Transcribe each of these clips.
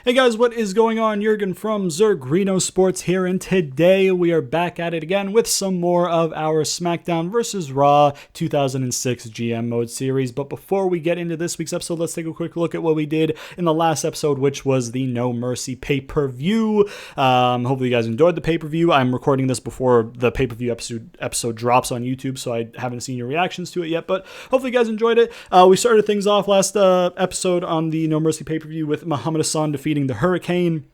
Hey guys, what is going on? Jurgen from Zergrino Sports here, and today we are back at it again with some more of our Smackdown vs. Raw 2006 GM Mode series. But before we get into this week's episode, let's take a quick look at what we did in the last episode, which was the No Mercy pay-per-view. Hopefully you guys enjoyed the pay-per-view. I'm recording this before the pay-per-view episode drops on YouTube, so I haven't seen your reactions to it yet, but hopefully you guys enjoyed it. We started things off last episode on the No Mercy pay-per-view with Muhammad Hassan defeating the Hurricane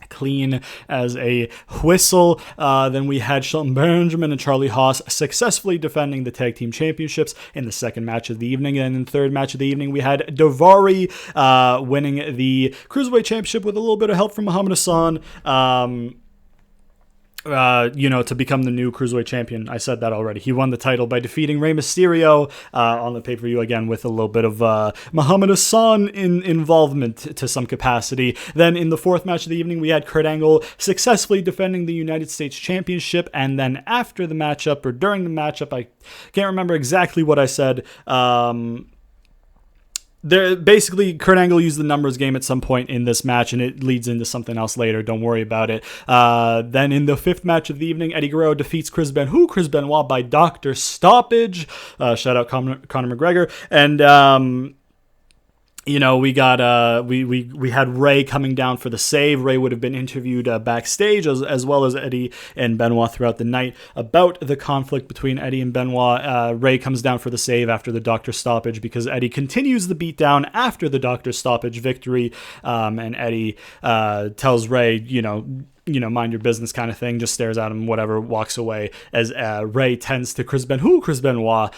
clean as a whistle. Then we had Shelton Benjamin and Charlie Haas successfully defending the tag team championships in the second match of the evening. And in the third match of the evening, we had Daivari winning the Cruiserweight Championship with a little bit of help from Muhammad Hassan. To become the new Cruiserweight Champion. I said that already. He won the title by defeating Rey Mysterio on the pay-per-view, again with a little bit of Muhammad Hassan involvement to some capacity. Then in the fourth match of the evening, we had Kurt Angle successfully defending the United States Championship, and then after the matchup, or during the matchup, I can't remember exactly what I said, basically, Kurt Angle used the numbers game at some point in this match, and it leads into something else later. Don't worry about it. Then in the fifth match of the evening, Eddie Guerrero defeats Chris Benoit by Dr. Stoppage. Shout out Conor McGregor. And we got we had Ray coming down for the save. Ray would have been interviewed backstage as well as Eddie and Benoit throughout the night about the conflict between Eddie and Benoit. Ray comes down for the save after the Dr. Stoppage because Eddie continues the beatdown after the Dr. Stoppage victory, and Eddie tells Ray, mind your business kind of thing, just stares at him, whatever, walks away as Ray tends to Chris Benoit,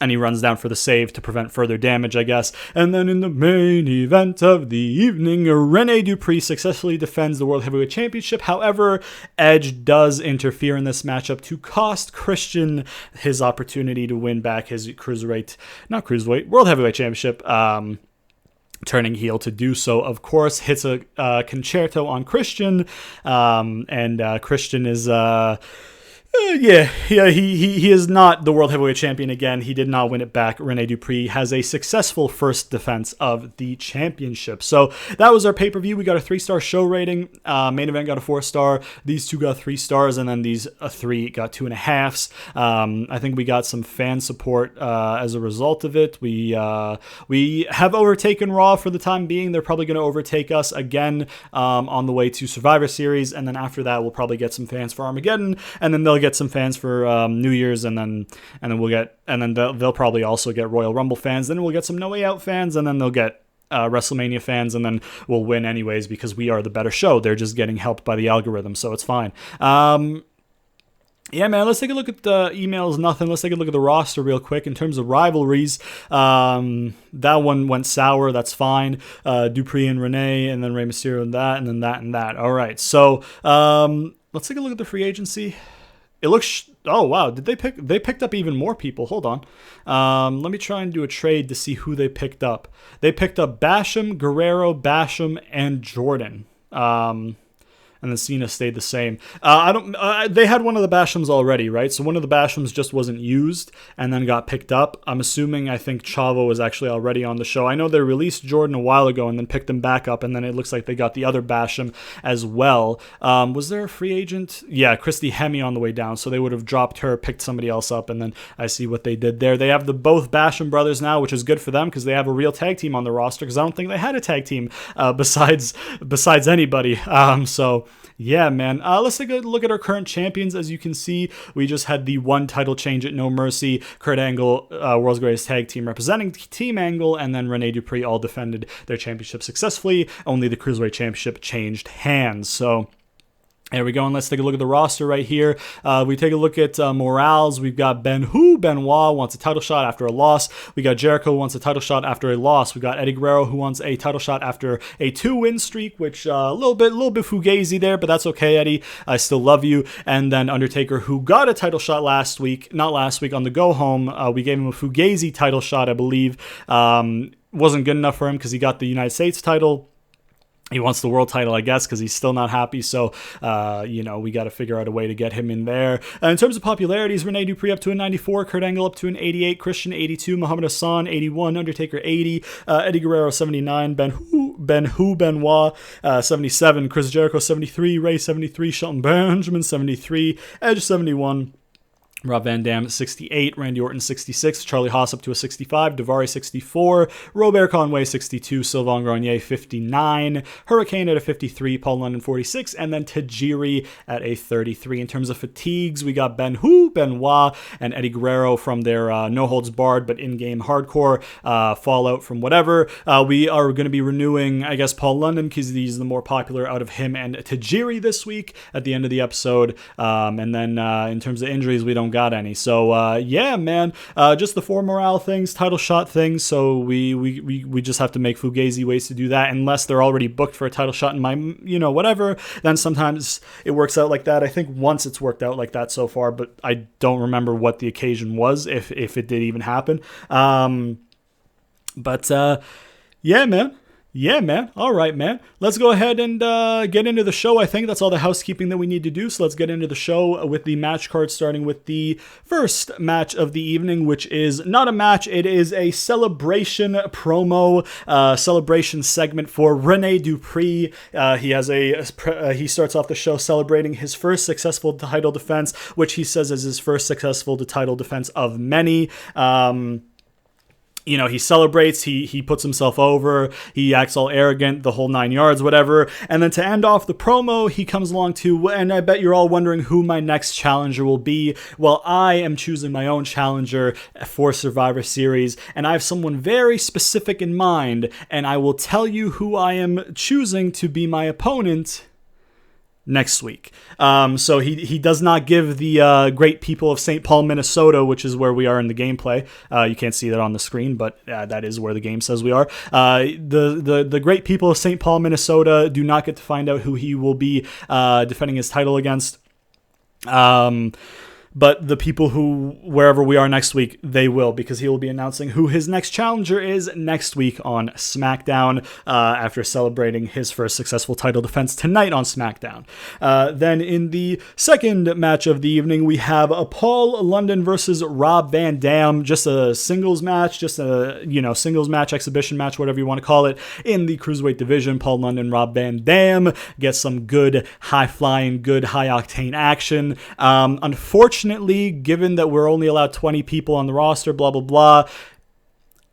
and he runs down for the save to prevent further damage, I guess. And then in the main event of the evening, Rene Dupree successfully defends the World Heavyweight Championship. However, Edge does interfere in this matchup to cost Christian his opportunity to win back his World Heavyweight Championship. Turning heel to do so, of course, hits a concerto on Christian, and Christian is... he is not the World Heavyweight Champion again. He did not win it back. Rene Dupree has a successful first defense of the championship. So that was our pay-per-view. We got a 3-star show rating. Main event got a 4-star. These two got 3 stars, and then these 3 got 2.5s. I think we got some fan support as a result of it. We have overtaken Raw for the time being. They're probably going to overtake us again on the way to Survivor Series, and then after that, we'll probably get some fans for Armageddon, and then they'll get some fans for New Year's, and then they'll probably also get Royal Rumble fans. Then we'll get some No Way Out fans, and then they'll get WrestleMania fans, and then we'll win anyways because we are the better show. They're just getting helped by the algorithm, so it's fine. Yeah, man, let's take a look at the emails. Let's take a look at the roster real quick. In terms of rivalries, that one went sour. That's fine. Dupree and Renee, and then Rey Mysterio and that, and then that and that. All right, so let's take a look at the free agency. It looks... Oh, wow. They picked up even more people. Hold on. Let me try and do a trade to see who they picked up. They picked up Basham, Guerrero, Basham, and Jordan. And then Cena stayed the same. They had one of the Bashams already, right? So one of the Bashams just wasn't used and then got picked up. I think Chavo was actually already on the show. I know they released Jordan a while ago and then picked him back up, and then it looks like they got the other Basham as well. Was there a free agent? Yeah, Christy Hemme on the way down. So they would have dropped her, picked somebody else up, and then I see what they did there. They have both Basham brothers now, which is good for them because they have a real tag team on the roster, because I don't think they had a tag team besides anybody. Yeah, man. Let's take a look at our current champions. As you can see, we just had the one title change at No Mercy. Kurt Angle, World's Greatest Tag Team, representing Team Angle, and then Rene Dupree all defended their championship successfully. Only the Cruiserweight Championship changed hands. So there we go, and let's take a look at the roster right here. We take a look at Morales. We've got Benoit wants a title shot after a loss. We got Jericho who wants a title shot after a loss. We got Eddie Guerrero who wants a title shot after a 2-win streak, which a little bit fugazi there, but that's okay, Eddie. I still love you. And then Undertaker, who got a title shot not last week on the go home. We gave him a fugazi title shot, I believe. Wasn't good enough for him because he got the United States title. He wants the world title, I guess, because he's still not happy. So, we got to figure out a way to get him in there. In terms of popularities, Rene Dupree up to a 94, Kurt Angle up to an 88, Christian 82, Muhammad Hassan 81, Undertaker 80, Eddie Guerrero 79, Benoit, 77, Chris Jericho, 73, Ray, 73, Shelton Benjamin, 73, Edge, 71, Rob Van Dam, 68, Randy Orton, 66, Charlie Haas up to a 65, Daivari, 64, Robert Conway, 62, Sylvain Grenier, 59, Hurricane at a 53, Paul London, 46, and then Tajiri at a 33. In terms of fatigues, we got Benoit, and Eddie Guerrero from their No Holds Barred but in-game hardcore fallout from whatever. We are going to be renewing, I guess, Paul London because he's the more popular out of him and Tajiri this week at the end of the episode. And then in terms of injuries, we don't got any. So yeah, man, just the 4 morale things, title shot things. So we just have to make fugazi ways to do that, unless they're already booked for a title shot in my, whatever. Then sometimes it works out like that. I think once it's worked out like that so far, but I don't remember what the occasion was, if it did even happen. Yeah, man. Yeah, man. All right, man. Let's go ahead and get into the show. I think that's all the housekeeping that we need to do. So let's get into the show with the match card, starting with the first match of the evening, which is not a match. It is a celebration promo, celebration segment for Rene Dupree. He starts off the show celebrating his first successful title defense, which he says is his first successful title defense of many. He celebrates, he puts himself over, he acts all arrogant, the whole 9 yards, whatever. And then to end off the promo, he comes along to, and I bet you're all wondering who my next challenger will be. Well, I am choosing my own challenger for Survivor Series, and I have someone very specific in mind, and I will tell you who I am choosing to be my opponent next week. So he does not give the great people of St. Paul, Minnesota, which is where we are in the gameplay. You can't see that on the screen, but that is where the game says we are. The great people of St. Paul, Minnesota do not get to find out who he will be defending his title against. But the people who, wherever we are next week, they will, because he will be announcing who his next challenger is next week on SmackDown, after celebrating his first successful title defense tonight on SmackDown. Then in the second match of the evening, we have a Paul London versus Rob Van Dam, just a singles match, singles match, exhibition match, whatever you want to call it, in the Cruiserweight division. Paul London, Rob Van Dam get some good high-flying, good high-octane action. Unfortunately, given that we're only allowed 20 people on the roster, blah blah blah,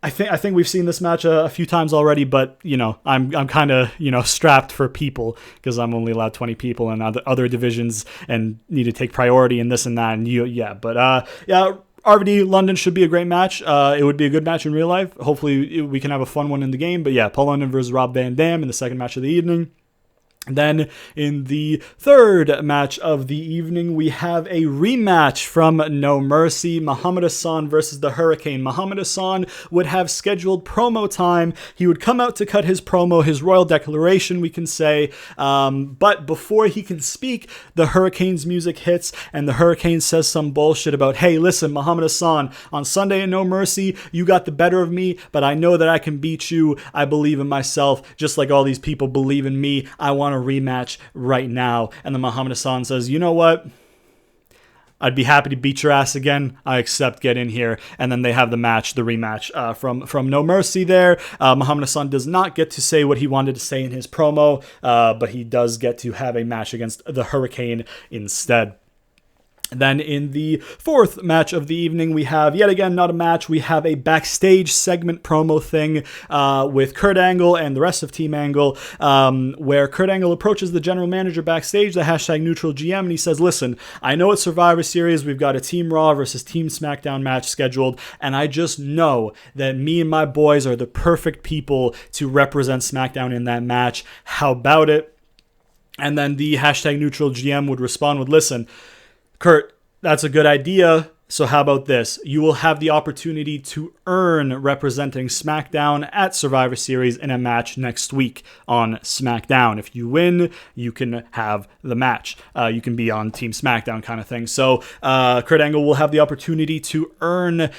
I think we've seen this match a few times already, but I'm kind of strapped for people because I'm only allowed 20 people in other divisions and need to take priority in this and that, and RVD London should be a great match. It would be a good match in real life. Hopefully we can have a fun one in the game. But yeah, Paul London versus Rob Van Dam in the second match of the evening. Then in the third match of the evening, we have a rematch from No Mercy, Muhammad Hassan versus the Hurricane. Muhammad Hassan would have scheduled promo time. He would come out to cut his promo, his royal declaration, we can say. But before he can speak, the Hurricane's music hits, and the Hurricane says some bullshit about, hey, listen, Muhammad Hassan, on Sunday at No Mercy, you got the better of me, but I know that I can beat you. I believe in myself, just like all these people believe in me. I want to rematch right now. And then Muhammad Hassan says, you know what? I'd be happy to beat your ass again. I accept. Get in here. And then they have the rematch from No Mercy there. Muhammad Hassan does not get to say what he wanted to say in his promo, but he does get to have a match against the Hurricane instead. Then in the fourth match of the evening, we have, yet again, not a match, we have a backstage segment promo thing with Kurt Angle and the rest of Team Angle, where Kurt Angle approaches the general manager backstage, the #neutral GM, and he says, listen, I know it's Survivor Series, we've got a Team Raw versus Team SmackDown match scheduled, and I just know that me and my boys are the perfect people to represent SmackDown in that match. How about it? And then the #neutral GM would respond with, listen, Kurt, that's a good idea. So how about this? You will have the opportunity to earn representing SmackDown at Survivor Series in a match next week on SmackDown. If you win, you can have the match. You can be on Team SmackDown kind of thing. So Kurt Angle will have the opportunity to earn,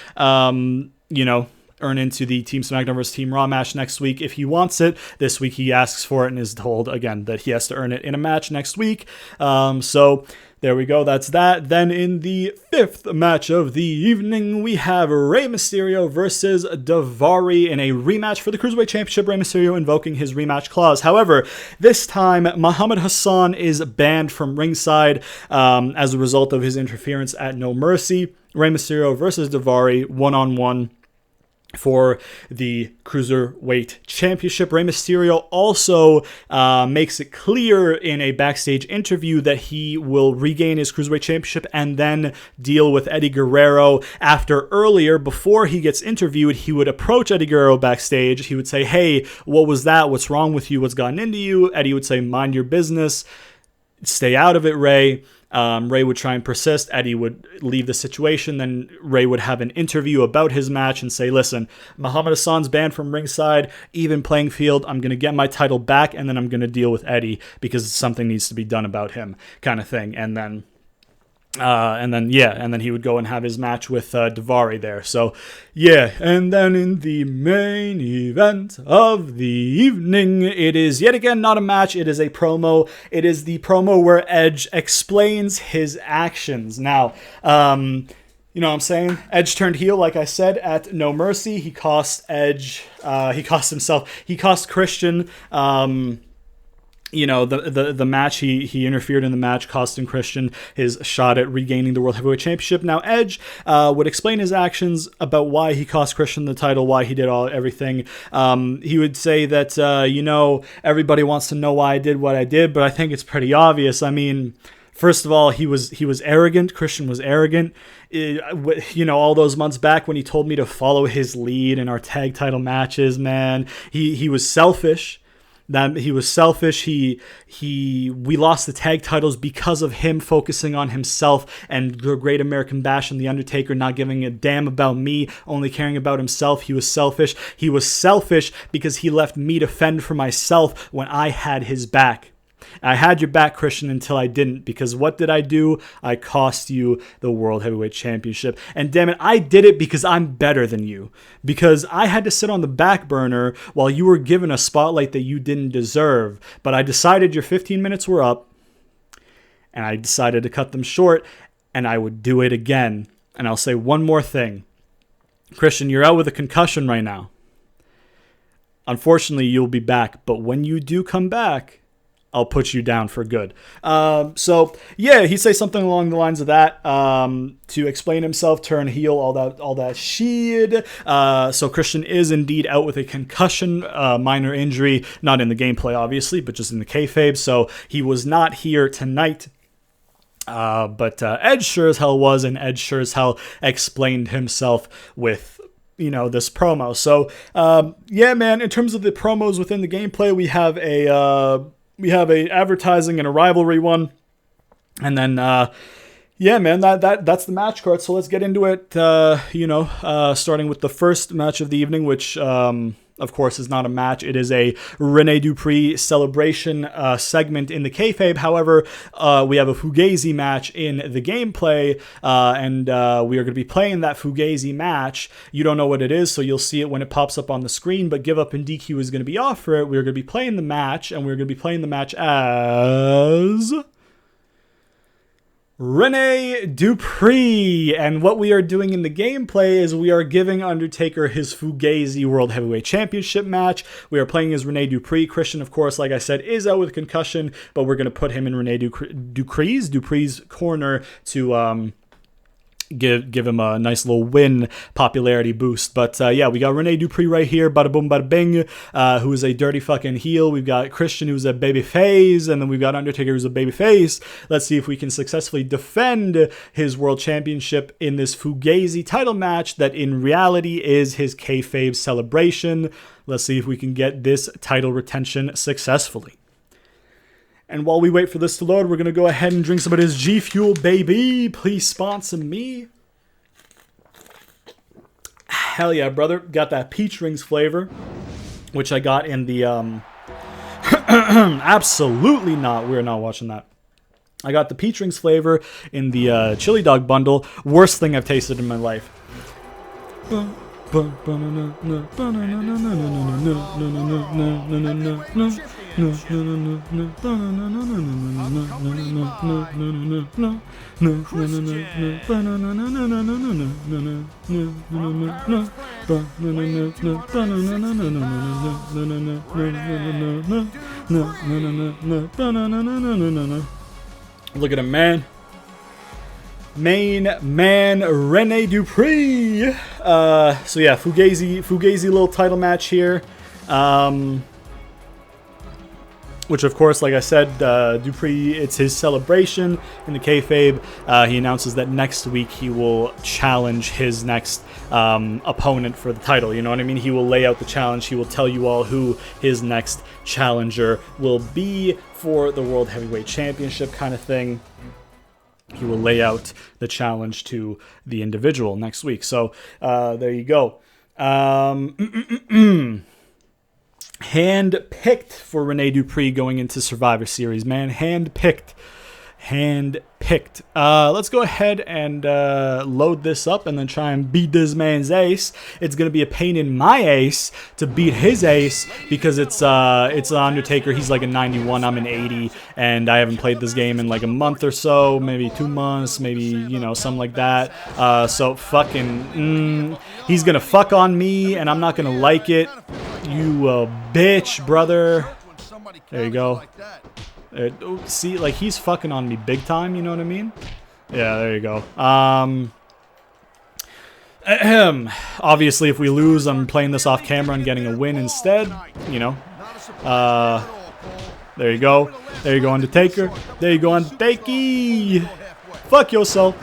earn into the Team SmackDown vs. Team Raw match next week if he wants it. This week he asks for it and is told, again, that he has to earn it in a match next week. So there we go. That's that. Then in the fifth match of the evening, we have Rey Mysterio versus Daivari in a rematch for the Cruiserweight Championship. Rey Mysterio invoking his rematch clause. However, this time, Muhammad Hassan is banned from ringside as a result of his interference at No Mercy. Rey Mysterio versus Daivari, one-on-one for the Cruiserweight Championship. Rey Mysterio also makes it clear in a backstage interview that he will regain his Cruiserweight Championship and then deal with Eddie Guerrero. After earlier, before he gets interviewed, he would approach Eddie Guerrero backstage. He would say, hey, what was that? What's wrong with you? What's gotten into you? Eddie would say, mind your business. Stay out of it, Rey. Rey would try and persist. Eddie would leave the situation. Then Rey would have an interview about his match and say, listen, Muhammad Hassan's banned from ringside, even playing field. I'm going to get my title back, and then I'm going to deal with Eddie because something needs to be done about him, kind of thing. And then he would go and have his match with Daivari there. So, yeah, and then in the main event of the evening, it is yet again not a match, it is a promo. It is the promo where Edge explains his actions. Now, you know what I'm saying? Edge turned heel, like I said, at No Mercy. He cost Edge, he cost himself, he cost Christian, the match, he interfered in the match, costing Christian his shot at regaining the World Heavyweight Championship. Now, Edge would explain his actions about why he cost Christian the title, why he did everything. He would say that, everybody wants to know why I did what I did, but I think it's pretty obvious. I mean, first of all, he was arrogant. Christian was arrogant. All those months back when he told me to follow his lead in our tag title matches, man, he was selfish. That he was selfish. We lost the tag titles because of him focusing on himself and the Great American Bash and the Undertaker not giving a damn about me, only caring about himself. He was selfish. He was selfish because he left me to fend for myself when I had his back. I had your back, Christian, until I didn't, because what did I do? I cost you the World Heavyweight Championship. And damn it, I did it because I'm better than you. Because I had to sit on the back burner while you were given a spotlight that you didn't deserve. But I decided your 15 minutes were up, and I decided to cut them short, and I would do it again. And I'll say one more thing. Christian, you're out with a concussion right now. Unfortunately, you'll be back. But when you do come back, I'll put you down for good. He'd say something along the lines of that to explain himself, turn heel, all that shit. So Christian is indeed out with a concussion, minor injury, not in the gameplay obviously, but just in the kayfabe. So he was not here tonight. But Edge sure as hell was, and Edge sure as hell explained himself with this promo. So man, in terms of the promos within the gameplay, we have a advertising and a rivalry one. And then, that's the match card. So let's get into it, starting with the first match of the evening, which, of course, is not a match. It is a Rene Dupree celebration segment in the kayfabe. However, we have a Fugazi match in the gameplay, and we are going to be playing that Fugazi match. You don't know what it is, so you'll see it when it pops up on the screen, but Give Up and DQ is going to be off for it. We're going to be playing the match, and we're going to be playing the match as Rene Dupree. And what we are doing in the gameplay is we are giving Undertaker his Fugazi World Heavyweight Championship match. We are playing as Rene Dupree. Christian, of course, like I said, is out with concussion, but we're going to put him in Rene Dupree's corner to give him a nice little win popularity boost. But we got Rene Dupree right here, bada boom bada bing, who is a dirty fucking heel. We've got Christian, who's a baby face, and then we've got Undertaker, who's a baby face. Let's see if we can successfully defend his world championship in this Fugazi title match that in reality is his kayfabe celebration. Let's see if we can get this title retention successfully. And while we wait for this to load, we're going to go ahead and drink some of this G Fuel, baby. Please sponsor me. Hell yeah, brother. Got that peach rings flavor, which I got in the... Absolutely not. We're not watching that. I got the peach rings flavor in the chili dog bundle. Worst thing I've tasted in my life. Look at him, man. Main man Rene Dupree. So yeah, Fugazi little title match here. Which of course, like I said, Dupree, it's his celebration in the kayfabe. He announces that next week he will challenge his next opponent for the title. You know what I mean? He will lay out the challenge. He will tell you all who his next challenger will be for the World Heavyweight Championship kind of thing. He will lay out the challenge to the individual next week. So there you go. Hand-picked for Rene Dupree going into Survivor Series, man. Hand-picked. Let's go ahead and load this up and then try and beat this man's ace. It's going to be a pain in my ace to beat his ace because it's Undertaker. He's like a 91, I'm an 80, and I haven't played this game in like a month or so, maybe 2 months, maybe, you know, something like that. So fucking, he's going to fuck on me, and I'm not going to like it. You bitch, brother. There you go. See, like, he's fucking on me big time, you know what I mean? Yeah, there you go. Obviously, if we lose, I'm playing this off camera and getting a win instead, you know. There you go. There you go, Undertaker. There you go, Undertaker. Fuck yourself.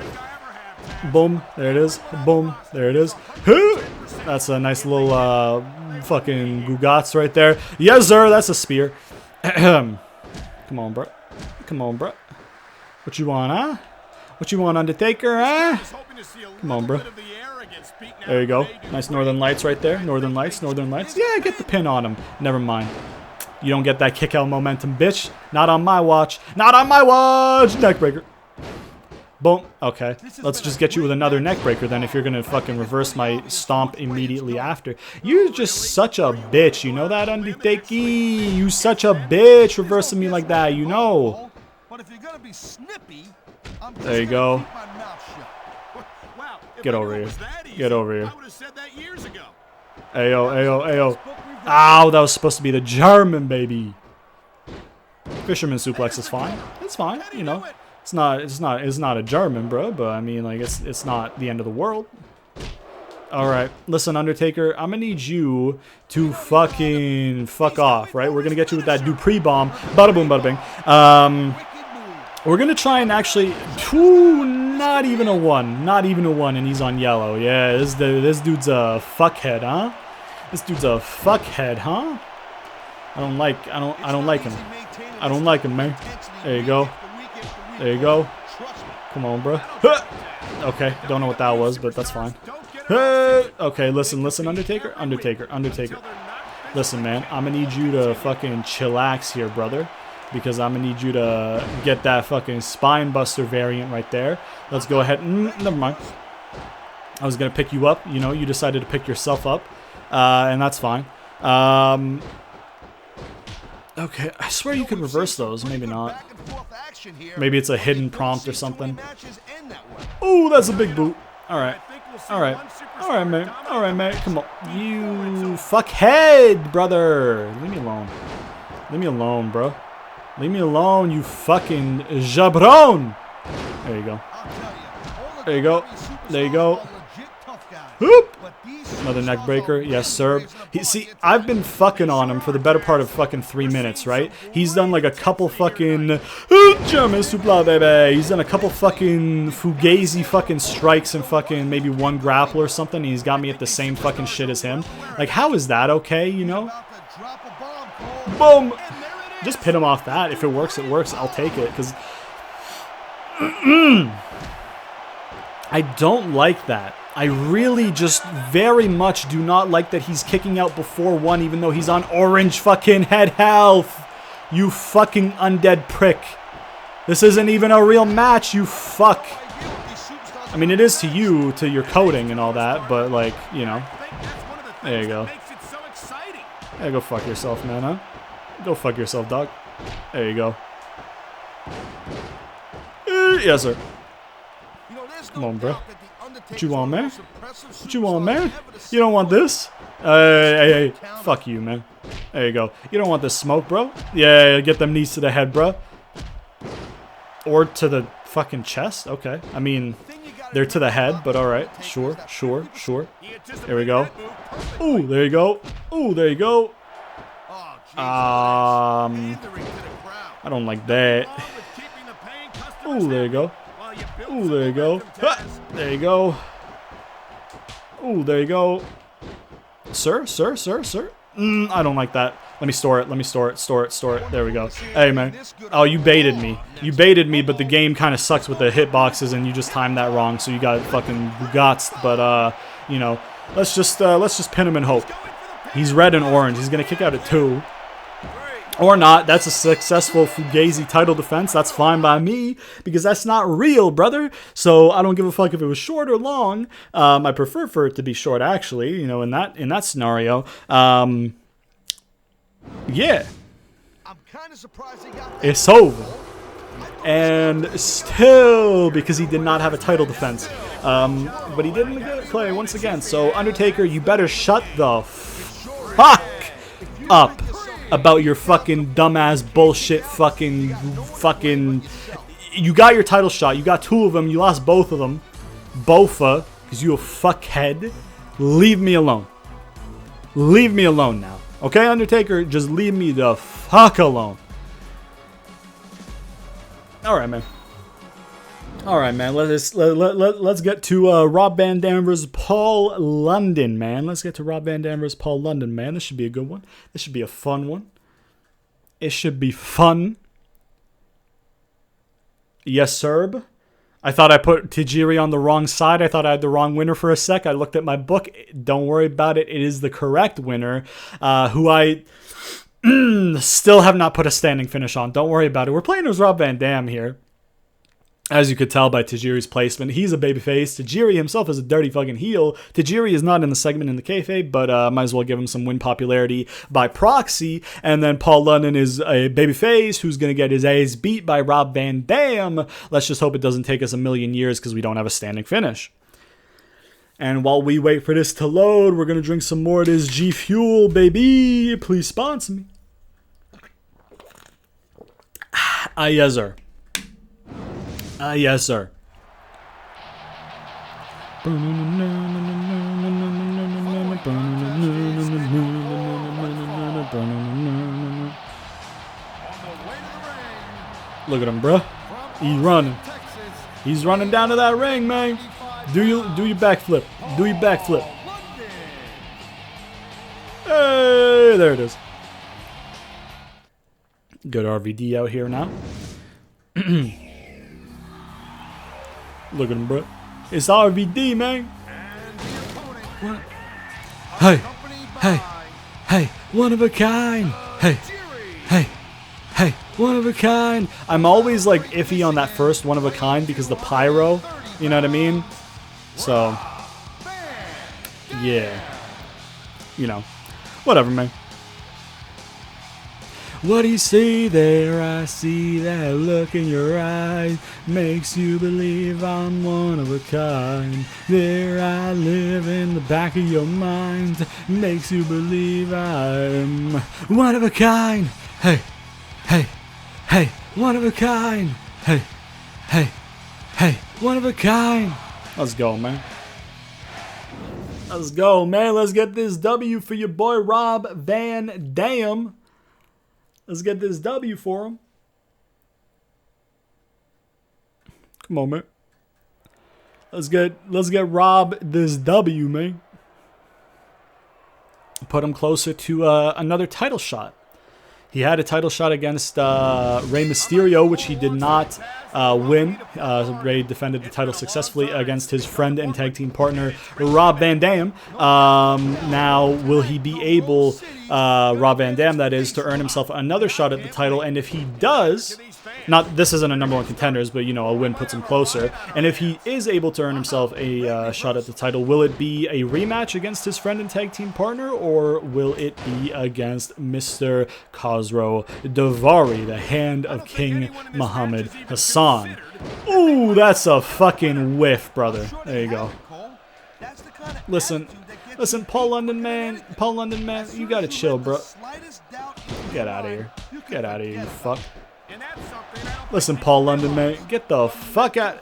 Boom. There it is. Boom. There it is. That's a nice little fucking Gugats right there. Yes, sir. That's a spear. Come on, bro. Come on, bro. What you want, huh? What you want, Undertaker, huh? Come on, bro. There you go. Nice Northern Lights right there. Northern Lights, Northern Lights. Yeah, get the pin on him. Never mind. You don't get that kick out momentum, bitch. Not on my watch. Not on my watch. Neckbreaker. Boom. Okay. Let's just get you with another neckbreaker then if you're going to fucking reverse my stomp immediately after. You're just such a bitch. You know that, Undertaker? You such a bitch reversing me like that. You know. There you go. Get over here. Get over here. Ayo, ayo, ayo. Ow, that was supposed to be the German, baby. Fisherman suplex is fine. It's fine, you know. It's not a German, bro, but I mean, like, it's not the end of the world. All right, listen, Undertaker, I'm gonna need you to fucking fuck off, right? We're gonna get you with that Dupree bomb. Bada boom, bada bing. We're gonna try and actually, not even a one, and he's on yellow. Yeah, this dude's a fuckhead, huh? This dude's a fuckhead, huh? I don't like him. I don't like him, man. There you go. There you go. Come on, bro. Okay, don't know what that was, but that's fine. Okay, listen, Undertaker. Listen, man, I'm gonna need you to fucking chillax here, brother. Because I'm gonna need you to get that fucking spine buster variant right there. Let's go ahead. Never mind. I was gonna pick you up. You know, you decided to pick yourself up. And that's fine. Okay, I swear you could reverse those. Maybe not. Maybe it's a hidden prompt or something. Oh, that's a big boot. Alright. Alright. Alright, mate. Alright, mate. Come on. You fuckhead, brother. Leave me alone. Leave me alone, bro. Leave me alone, you fucking jabron. There you go. There you go. There you go. Whoop. Another neck breaker. Yes, sir. See, I've been fucking on him for the better part of fucking 3 minutes, right? He's done like a couple fucking German supla, baby. He's done a couple fucking fugazi fucking strikes and fucking maybe one grapple or something. And he's got me at the same fucking shit as him. Like, how is that okay, you know? Boom. Just pin him off that. If it works, it works. I'll take it. Because I don't like that. I really just very much do not like that he's kicking out before one, even though he's on orange fucking head health. You fucking undead prick. This isn't even a real match, you fuck. I mean, it is to you, to your coding and all that, but, like, you know, There you go. Hey, go fuck yourself, man, huh? Go fuck yourself, dog. There you go. Yes, sir. Come on, bro. What you want, man? What you want, man? You don't want this? Hey, fuck you, man. There you go. You don't want this smoke, bro? Yeah, get them knees to the head, bro. Or to the fucking chest? Okay. I mean, they're to the head, but alright. Sure, sure, sure. There we go. Ooh, there you go. Ooh, there you go. I don't like that. Ooh, there you go. Ooh, there you go. Ha! There you go. Ooh, there you go. Sir, sir, sir, sir. I don't like that. Let me store it. Let me store it. Store it. Store it. There we go. Hey, man. Oh, you baited me. You baited me, but the game kind of sucks with the hitboxes, and you just timed that wrong, so you got fucking guts. But, you know, let's just pin him and hope. He's red and orange. He's going to kick out at 2. Or not. That's a successful Fugazi title defense. That's fine by me, because that's not real, brother. So I don't give a fuck if it was short or long. I prefer for it to be short, actually, you know, in that scenario. Yeah. It's over. And still, because he did not have a title defense. But he didn't play once again. So, Undertaker, you better shut the fuck up about your fucking dumbass bullshit fucking. You got your title shot. You got 2 of them. You lost both of them. Bofa, because you a fuckhead. Leave me alone. Leave me alone now. Okay, Undertaker, just leave me the fuck alone. Alright, man. Alright, man. Let's get to Rob Van Dam versus Paul London, man. Let's get to Rob Van Dam versus Paul London, man. This should be a good one. This should be a fun one. It should be fun. Yes, sir. I thought I put Tajiri on the wrong side. I thought I had the wrong winner for a sec. I looked at my book. Don't worry about it. It is the correct winner, who I still have not put a standing finish on. Don't worry about it. We're playing as Rob Van Dam here. As you could tell by Tajiri's placement, he's a babyface. Tajiri himself is a dirty fucking heel. Tajiri is not in the segment in the kayfabe, but might as well give him some win popularity by proxy. And then Paul London is a babyface who's going to get his ass beat by Rob Van Dam. Let's just hope it doesn't take us a million years because we don't have a standing finish. And while we wait for this to load, we're going to drink some more of this G Fuel, baby. Please sponsor me. Yes, sir. Yes, sir. Look at him, bruh. He's running. He's running down to that ring, man. Do your backflip. Do your backflip. Hey, there it is. Good RVD out here now. Look at him, bro. It's RVD, man. What? Hey, hey, hey, one of a kind. Hey, hey, hey, one of a kind. I'm always like iffy on that first one of a kind because the pyro, you know what I mean? So, yeah. You know, whatever, man. What do you see there? I see that look in your eyes. Makes you believe I'm one of a kind. There I live in the back of your mind. Makes you believe I'm one of a kind. Hey, hey, hey, one of a kind. Hey, hey, hey, one of a kind. Let's go, man. Let's go, man. Let's get this W for your boy Rob Van Dam. Let's get this W for him. Come on, man. Let's get Rob this W, man. Put him closer to another title shot. He had a title shot against Rey Mysterio, which he did not win. Ray defended the title successfully against his friend and tag team partner, Rob Van Dam. Now, will he be able, Rob Van Dam, that is, to earn himself another shot at the title? And if he does, this isn't a #1 contenders, but, you know, a win puts him closer. And if he is able to earn himself a shot at the title, will it be a rematch against his friend and tag team partner, or will it be against Mr. Khosrow Daivari, the hand of King Muhammad Hassan? Ooh, that's a fucking whiff, brother. There you go. Listen, Paul London, man, you gotta chill, bro. Get out of here. Get out of here, you fuck. Listen, Paul London, man, get the fuck out.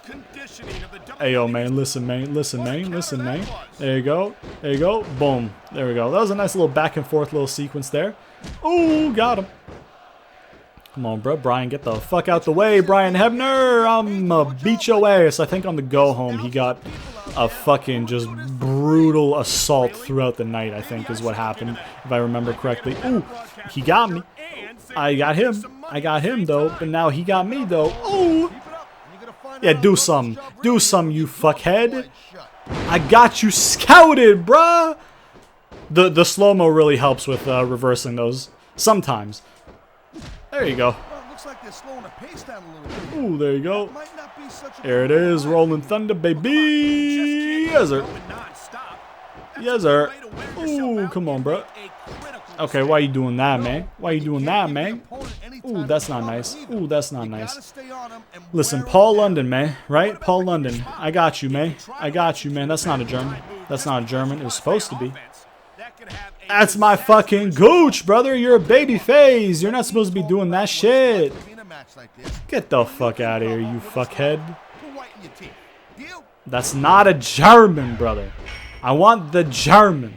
Hey, yo, man, listen, man. There you go. Boom. There we go. That was a nice little back and forth little sequence there. Ooh, got him. Come on, bro. Brian, get the fuck out the way. Brian Hebner, I'm beat your ass. I think on the go home, he got a fucking just brutal assault throughout the night, I think, is what happened, if I remember correctly. Ooh, he got me. I got him, though, but now he got me, though. Ooh. Yeah, do some, you fuckhead. I got you scouted, bruh. The slow-mo really helps with reversing those, sometimes. There you go. Ooh, there you go. There it is, Rolling Thunder, baby. Yes, sir. Yes, sir. Ooh, come on, bro. Okay, why you doing that, man? Ooh, that's not nice. Listen, Paul London, man, right? Paul London. I got you, man. That's not a German. It was supposed to be. That's my fucking gooch, brother. You're a baby face. You're not supposed to be doing that shit. Get the fuck out of here, you fuckhead. That's not a German, brother. I want the German.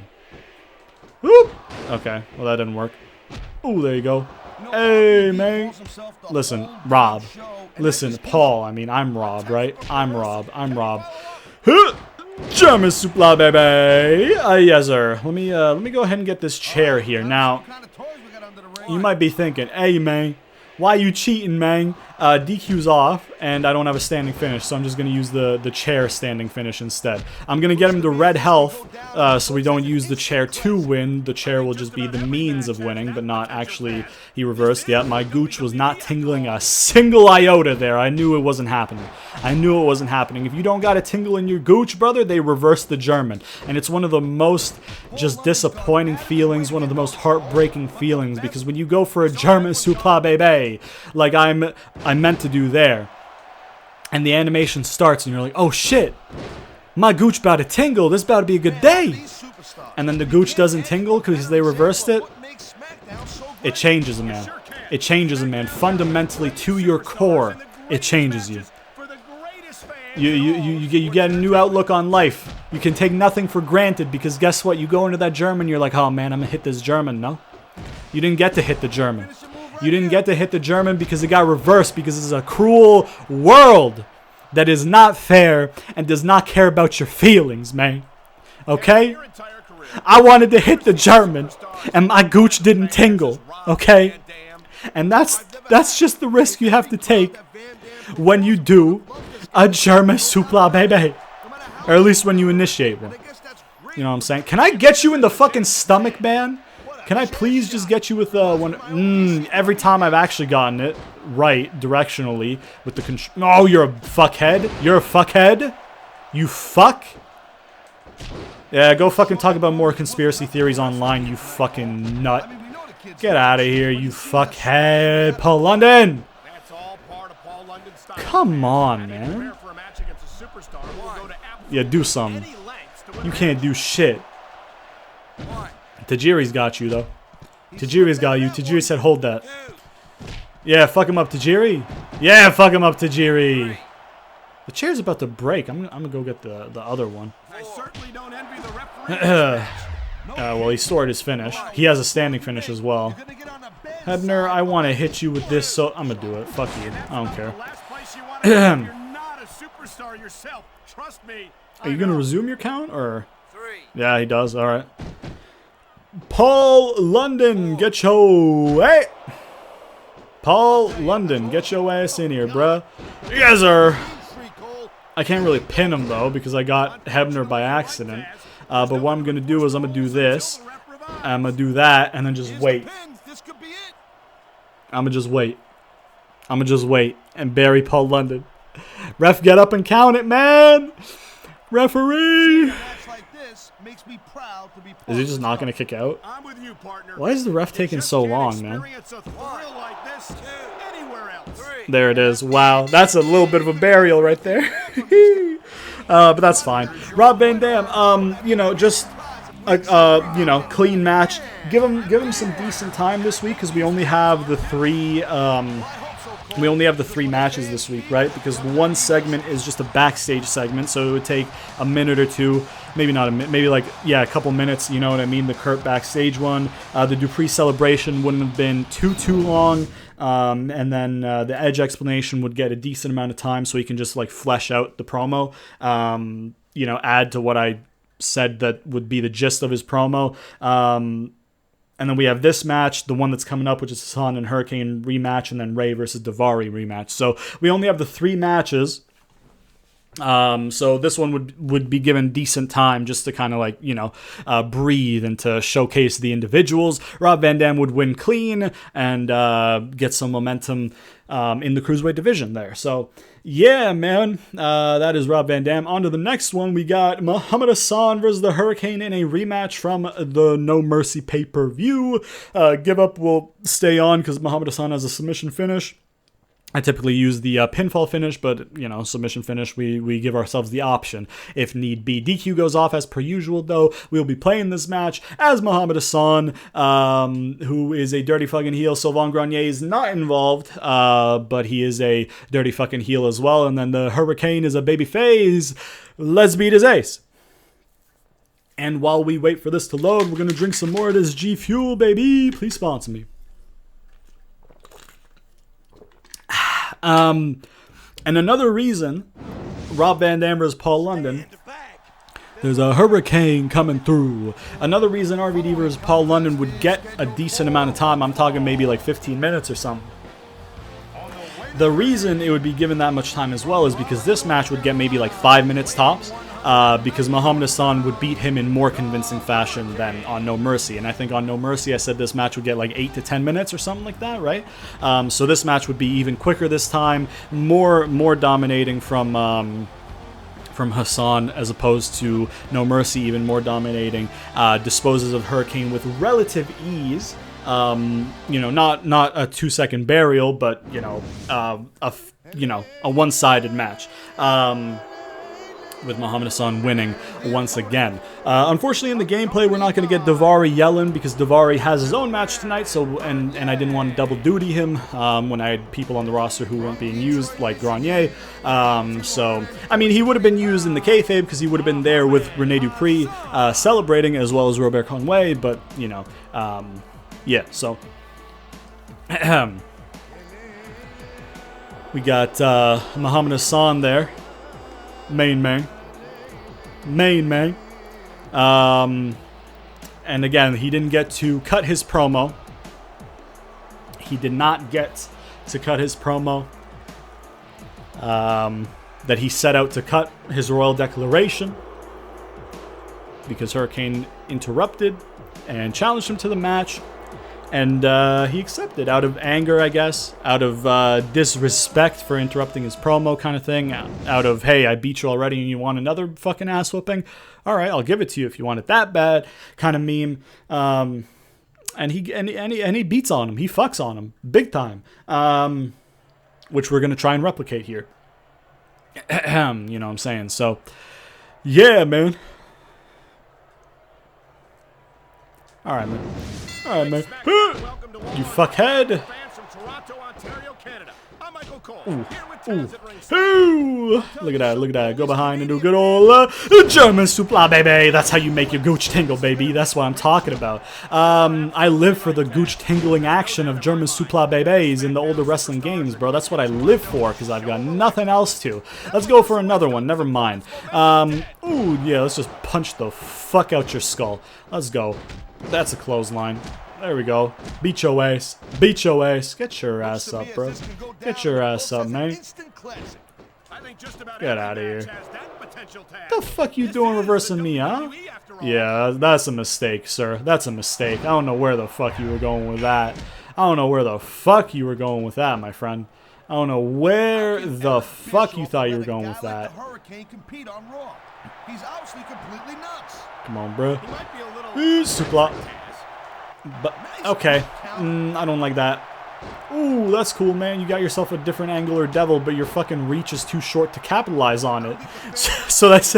Whoop. Okay, well that didn't work. Ooh, there you go. Hey, man. Listen, Rob. Listen, Paul. I mean, I'm Rob, right? I'm Rob. German supla, baby. Yes, sir. Let me go ahead and get this chair here. Now, you might be thinking, hey, man, why you cheating, man? DQ's off, and I don't have a standing finish, so I'm just going to use the chair standing finish instead. I'm going to get him to red health, so we don't use the chair to win. The chair will just be the means of winning, but not actually. He reversed. Yeah, my gooch was not tingling a single iota there. I knew it wasn't happening. If you don't got a tingle in your gooch, brother, they reverse the German. And it's one of the most just disappointing feelings, one of the most heartbreaking feelings, because when you go for a German supla bebe, like I meant to do there, and the animation starts and you're like, oh shit, my gooch about to tingle, this about to be a good day, and then the gooch doesn't tingle because they reversed it. It changes a man fundamentally to your core. It changes you. You get a new outlook on life. You can take nothing for granted, because guess what, you go into that German, you're like, oh man, I'm gonna hit this German. No, you didn't get to hit the German. Because it got reversed, because it's a cruel world that is not fair and does not care about your feelings, man. Okay? I wanted to hit the German, and my gooch didn't tingle. Okay? And that's just the risk you have to take when you do a German supla baby. Or at least when you initiate one. You know what I'm saying? Can I get you in the fucking stomach, man? Can I please just get you with one? Every time I've actually gotten it right directionally with the control. Oh, you're a fuckhead. You fuck. Yeah, go fucking talk about more conspiracy theories online, you fucking nut. Get out of here, you fuckhead. Paul London. Come on, man. Yeah, do something. You can't do shit. Tajiri's got you, though. Tajiri's got you. Tajiri said, hold that. Yeah, fuck him up, Tajiri. Yeah, fuck him up, Tajiri. The chair's about to break. I'm gonna go get the other one. Well, he stored his finish. He has a standing finish as well. Hebner, I want to hit you with this, so I'm gonna do it. Fuck you. I don't care. Are you gonna resume your count, or? Yeah, he does. All right. Paul London, get your Paul London, get your ass in here, bruh. You guys are... I can't really pin him, though, because I got Hebner by accident. But what I'm going to do is I'm going to do this. I'm going to do that, and then just wait. I'm going to just wait. I'm going to just wait and bury Paul London. Ref, get up and count it, man! Referee! Is he just not going to kick out? Why is the ref taking so long, man? There it is. Wow, that's a little bit of a burial right there. But that's fine. Rob Van Dam, you know, just you know, clean match. Give him some decent time this week because we only have the three matches this week, right? Because one segment is just a backstage segment, so it would take a minute or two, maybe not a minute, maybe like, yeah, a couple minutes, you know what I mean? The Kurt backstage one. The Dupree celebration wouldn't have been too long, and then the Edge explanation would get a decent amount of time so he can just like flesh out the promo, you know, add to what I said that would be the gist of his promo. And then we have this match, the one that's coming up, which is Hassan and Hurricane rematch, and then Ray versus Daivari rematch. So we only have the 3 matches. So this one would be given decent time just to kind of like, you know, breathe and to showcase the individuals. Rob Van Dam would win clean and get some momentum in the Cruiserweight division there. So yeah, man, that is Rob Van Dam. On to the next one. We got Muhammad Hassan versus the Hurricane in a rematch from the No Mercy pay-per-view. Give Up will stay on because Muhammad Hassan has a submission finish. I typically use the pinfall finish, but, you know, submission finish, we give ourselves the option if need be. DQ goes off as per usual, though. We'll be playing this match as Muhammad Hassan, who is a dirty fucking heel. Sylvain Grenier is not involved, but he is a dirty fucking heel as well. And then the Hurricane is a babyface. Let's beat his ace. And while we wait for this to load, we're going to drink some more of this G Fuel, baby. Please sponsor me. And another reason, Rob Van Dam versus Paul London, there's a hurricane coming through. Another reason RVD versus Paul London would get a decent amount of time, I'm talking maybe like 15 minutes or something. The reason it would be given that much time as well is because this match would get maybe like 5 minutes tops. Because Muhammad Hassan would beat him in more convincing fashion than on No Mercy. And I think on No Mercy I said this match would get like 8 to 10 minutes or something like that, right? So this match would be even quicker this time, more dominating from Hassan as opposed to No Mercy, even more dominating. Disposes of Hurricane with relative ease. You know, not a 2-second burial, but you know, a one-sided match. With Muhammad Hassan winning once again. Unfortunately, in the gameplay, we're not going to get Daivari yelling because Daivari has his own match tonight. So, and I didn't want to double duty him when I had people on the roster who weren't being used, like Grenier. So, I mean, he would have been used in the kayfabe because he would have been there with Rene Dupree celebrating as well as Robert Conway. But you know, yeah. So, we got Muhammad Hassan there. Main man. And again, he didn't get to cut his promo. He did not get to cut his promo that he set out to cut, his royal declaration, because Hurricane interrupted and challenged him to the match. And he accepted out of anger, I guess, out of disrespect for interrupting his promo kind of thing, out of, hey, I beat you already and you want another fucking ass whooping? All right, I'll give it to you if you want it that bad kind of meme. And he beats on him. He fucks on him big time, which we're going to try and replicate here. You know what I'm saying? So, yeah, man. All right, man. All right, man. You fuckhead. Ooh. Look at that. Go behind and do good old German supla, baby. That's how you make your gooch tingle, baby. That's what I'm talking about. I live for the gooch tingling action of German supla babies in the older wrestling games, bro. That's what I live for because I've got nothing else to. Let's go for another one. Never mind. Ooh, yeah, let's just punch the fuck out your skull. Let's go. That's a clothesline. There we go. Beat your ass. Beat your ass. Get your ass up, bro. Get your ass up, man. Get out of here. What the fuck you doing reversing me, huh? Yeah, that's a mistake, sir. That's a mistake. I don't know where the fuck you were going with that. I don't know where the fuck you were going with that, my friend. I don't know where the fuck you thought you were going with that. Come on, bro. But, okay. I don't like that. Ooh, that's cool, man. You got yourself a different angular devil, but your fucking reach is too short to capitalize on it. So that's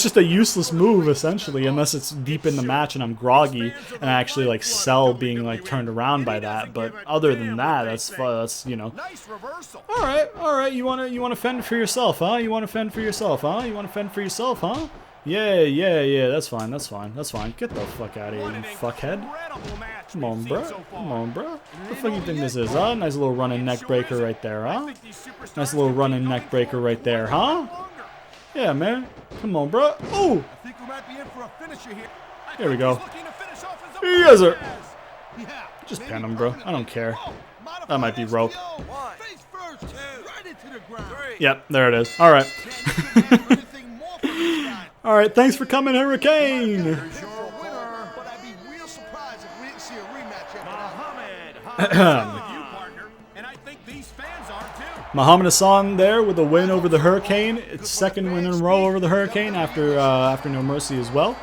just a useless move, essentially, unless it's deep in the match and I'm groggy and I actually like sell being like turned around by that. But other than that, that's you know. All right. You wanna fend for yourself, huh? You wanna fend for yourself, huh? You wanna fend for yourself, huh? Yeah. That's fine. Get the fuck out of here, you fuckhead. Come on, bro. What the fuck you think this is, huh? Nice little running neck breaker right there, huh? Nice little running neck breaker right there, huh? Yeah, man. Come on, bro. Oh! Here we go. Yes, sir. Just pin him, bro. I don't care. That might be rope. Yep, there it is. All right. All right, thanks for coming, Hurricane. Muhammad Hassan there with a win over the Hurricane. It's second win in a row over the Hurricane after No Mercy as well.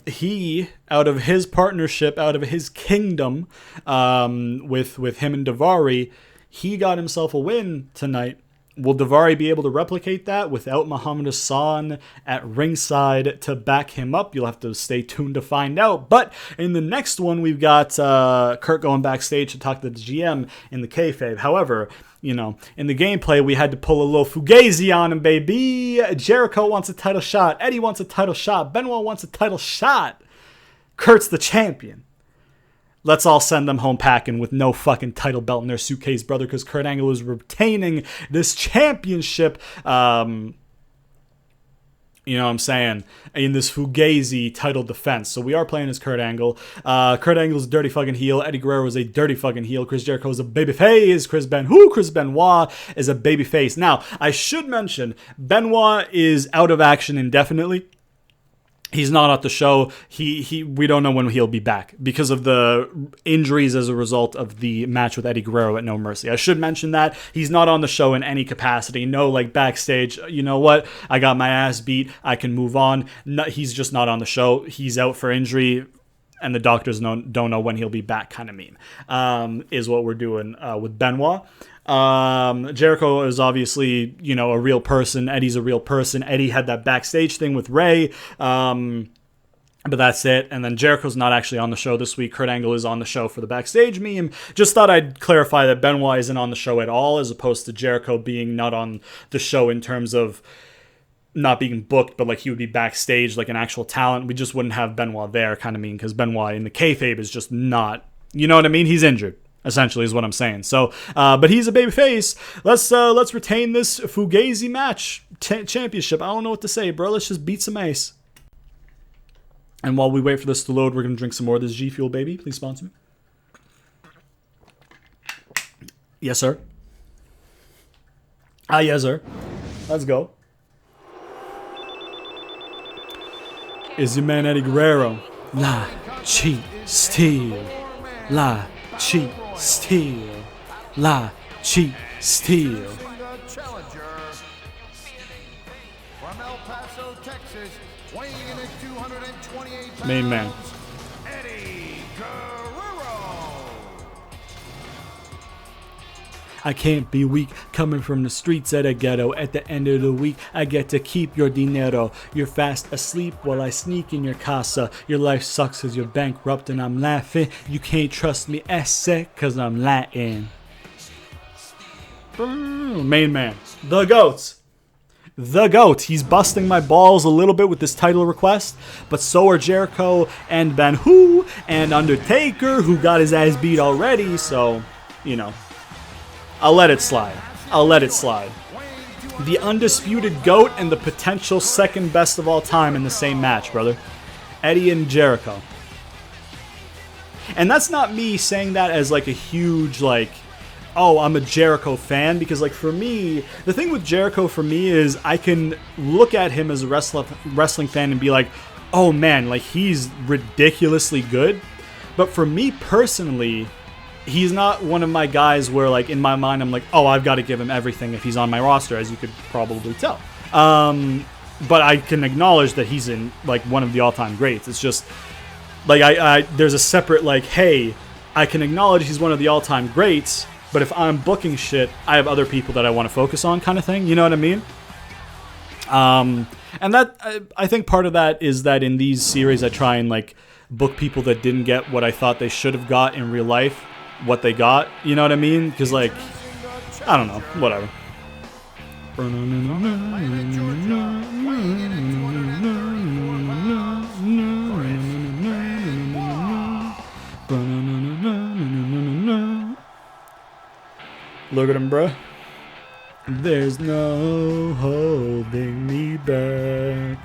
He, out of his partnership, out of his kingdom, with him and Daivari, he got himself a win tonight. Will Daivari be able to replicate that without Muhammad Hassan at ringside to back him up? You'll have to stay tuned to find out. But in the next one, we've got Kurt going backstage to talk to the GM in the kayfabe. However, you know, in the gameplay, we had to pull a little fugazi on him, baby. Jericho wants a title shot. Eddie wants a title shot. Benoit wants a title shot. Kurt's the champion. Let's all send them home packing with no fucking title belt in their suitcase, brother, because Kurt Angle is retaining this championship, you know what I'm saying, in this Fugazi title defense. So we are playing as Kurt Angle. Kurt Angle's a dirty fucking heel. Eddie Guerrero is a dirty fucking heel. Chris Jericho is a babyface. Chris Benoit is a babyface. Now, I should mention, Benoit is out of action indefinitely. He's not at the show. We don't know when he'll be back because of the injuries as a result of the match with Eddie Guerrero at No Mercy. I should mention that he's not on the show in any capacity. No, like backstage, you know what? I got my ass beat. I can move on. No, he's just not on the show. He's out for injury, and the doctors don't know when he'll be back kind of meme, is what we're doing with Benoit. Jericho is obviously, you know, a real person. Eddie's a real person. Eddie had that backstage thing with Ray, but that's it. And then Jericho's not actually on the show this week. Kurt Angle is on the show for the backstage meme. Just thought I'd clarify that Benoit isn't on the show at all, as opposed to Jericho being not on the show in terms of not being booked, but like he would be backstage like an actual talent. We just wouldn't have Benoit there, kind of mean, because Benoit in the kayfabe is just not, you know what I mean? He's injured. Essentially is what I'm saying. So, but he's a babyface. Let's retain this Fugazi match championship. I don't know what to say, bro. Let's just beat some ace. And while we wait for this to load, we're gonna drink some more of this G Fuel, baby. Please sponsor me. Yes, sir. Yes, sir. Let's go. Is your man Eddie Guerrero? Lie, cheat, steal. Lie, cheat, steal. Lie, cheat, steal. Main man. I can't be weak, coming from the streets of the ghetto. At the end of the week, I get to keep your dinero. You're fast asleep while I sneak in your casa. Your life sucks cause you're bankrupt and I'm laughing. You can't trust me, esse, cause I'm Latin. Main man. The GOAT. The GOAT. He's busting my balls a little bit with this title request, but so are Jericho and Benoit and Undertaker, who got his ass beat already, so, you know. I'll let it slide. I'll let it slide. The undisputed GOAT and the potential second best of all time in the same match, brother. Eddie and Jericho. And that's not me saying that as like a huge like, oh, I'm a Jericho fan, because like for me, the thing with Jericho for me is I can look at him as a wrestling fan and be like, oh man, like he's ridiculously good. But for me personally, he's not one of my guys where like in my mind I'm like, oh, I've got to give him everything if he's on my roster, as you could probably tell. But I can acknowledge that he's in like one of the all-time greats. It's just like I there's a separate like, hey, I can acknowledge he's one of the all-time greats, but if I'm booking shit, I have other people that I want to focus on, kind of thing. You know what I mean? And that I think part of that is that in these series I try and like book people that didn't get what I thought they should have got in real life, what they got. You know what I mean? Because like, I don't know, whatever. Look at him, bruh. There's no holding me back.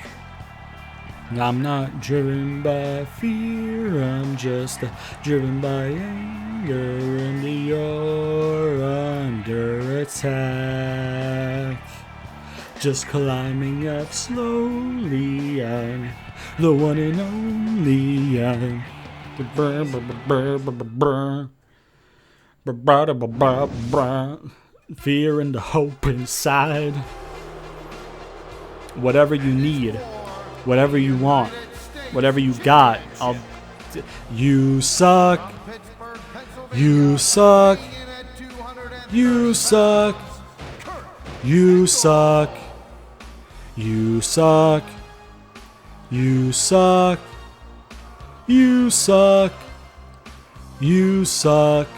I'm not driven by fear, I'm just driven by anger, and you're under attack. Just climbing up slowly, I'm the one and only. I'm fear and the hope inside. Whatever you need, whatever you want, whatever you got, you suck. You suck. You suck. You suck. You suck. You suck. You suck. You suck.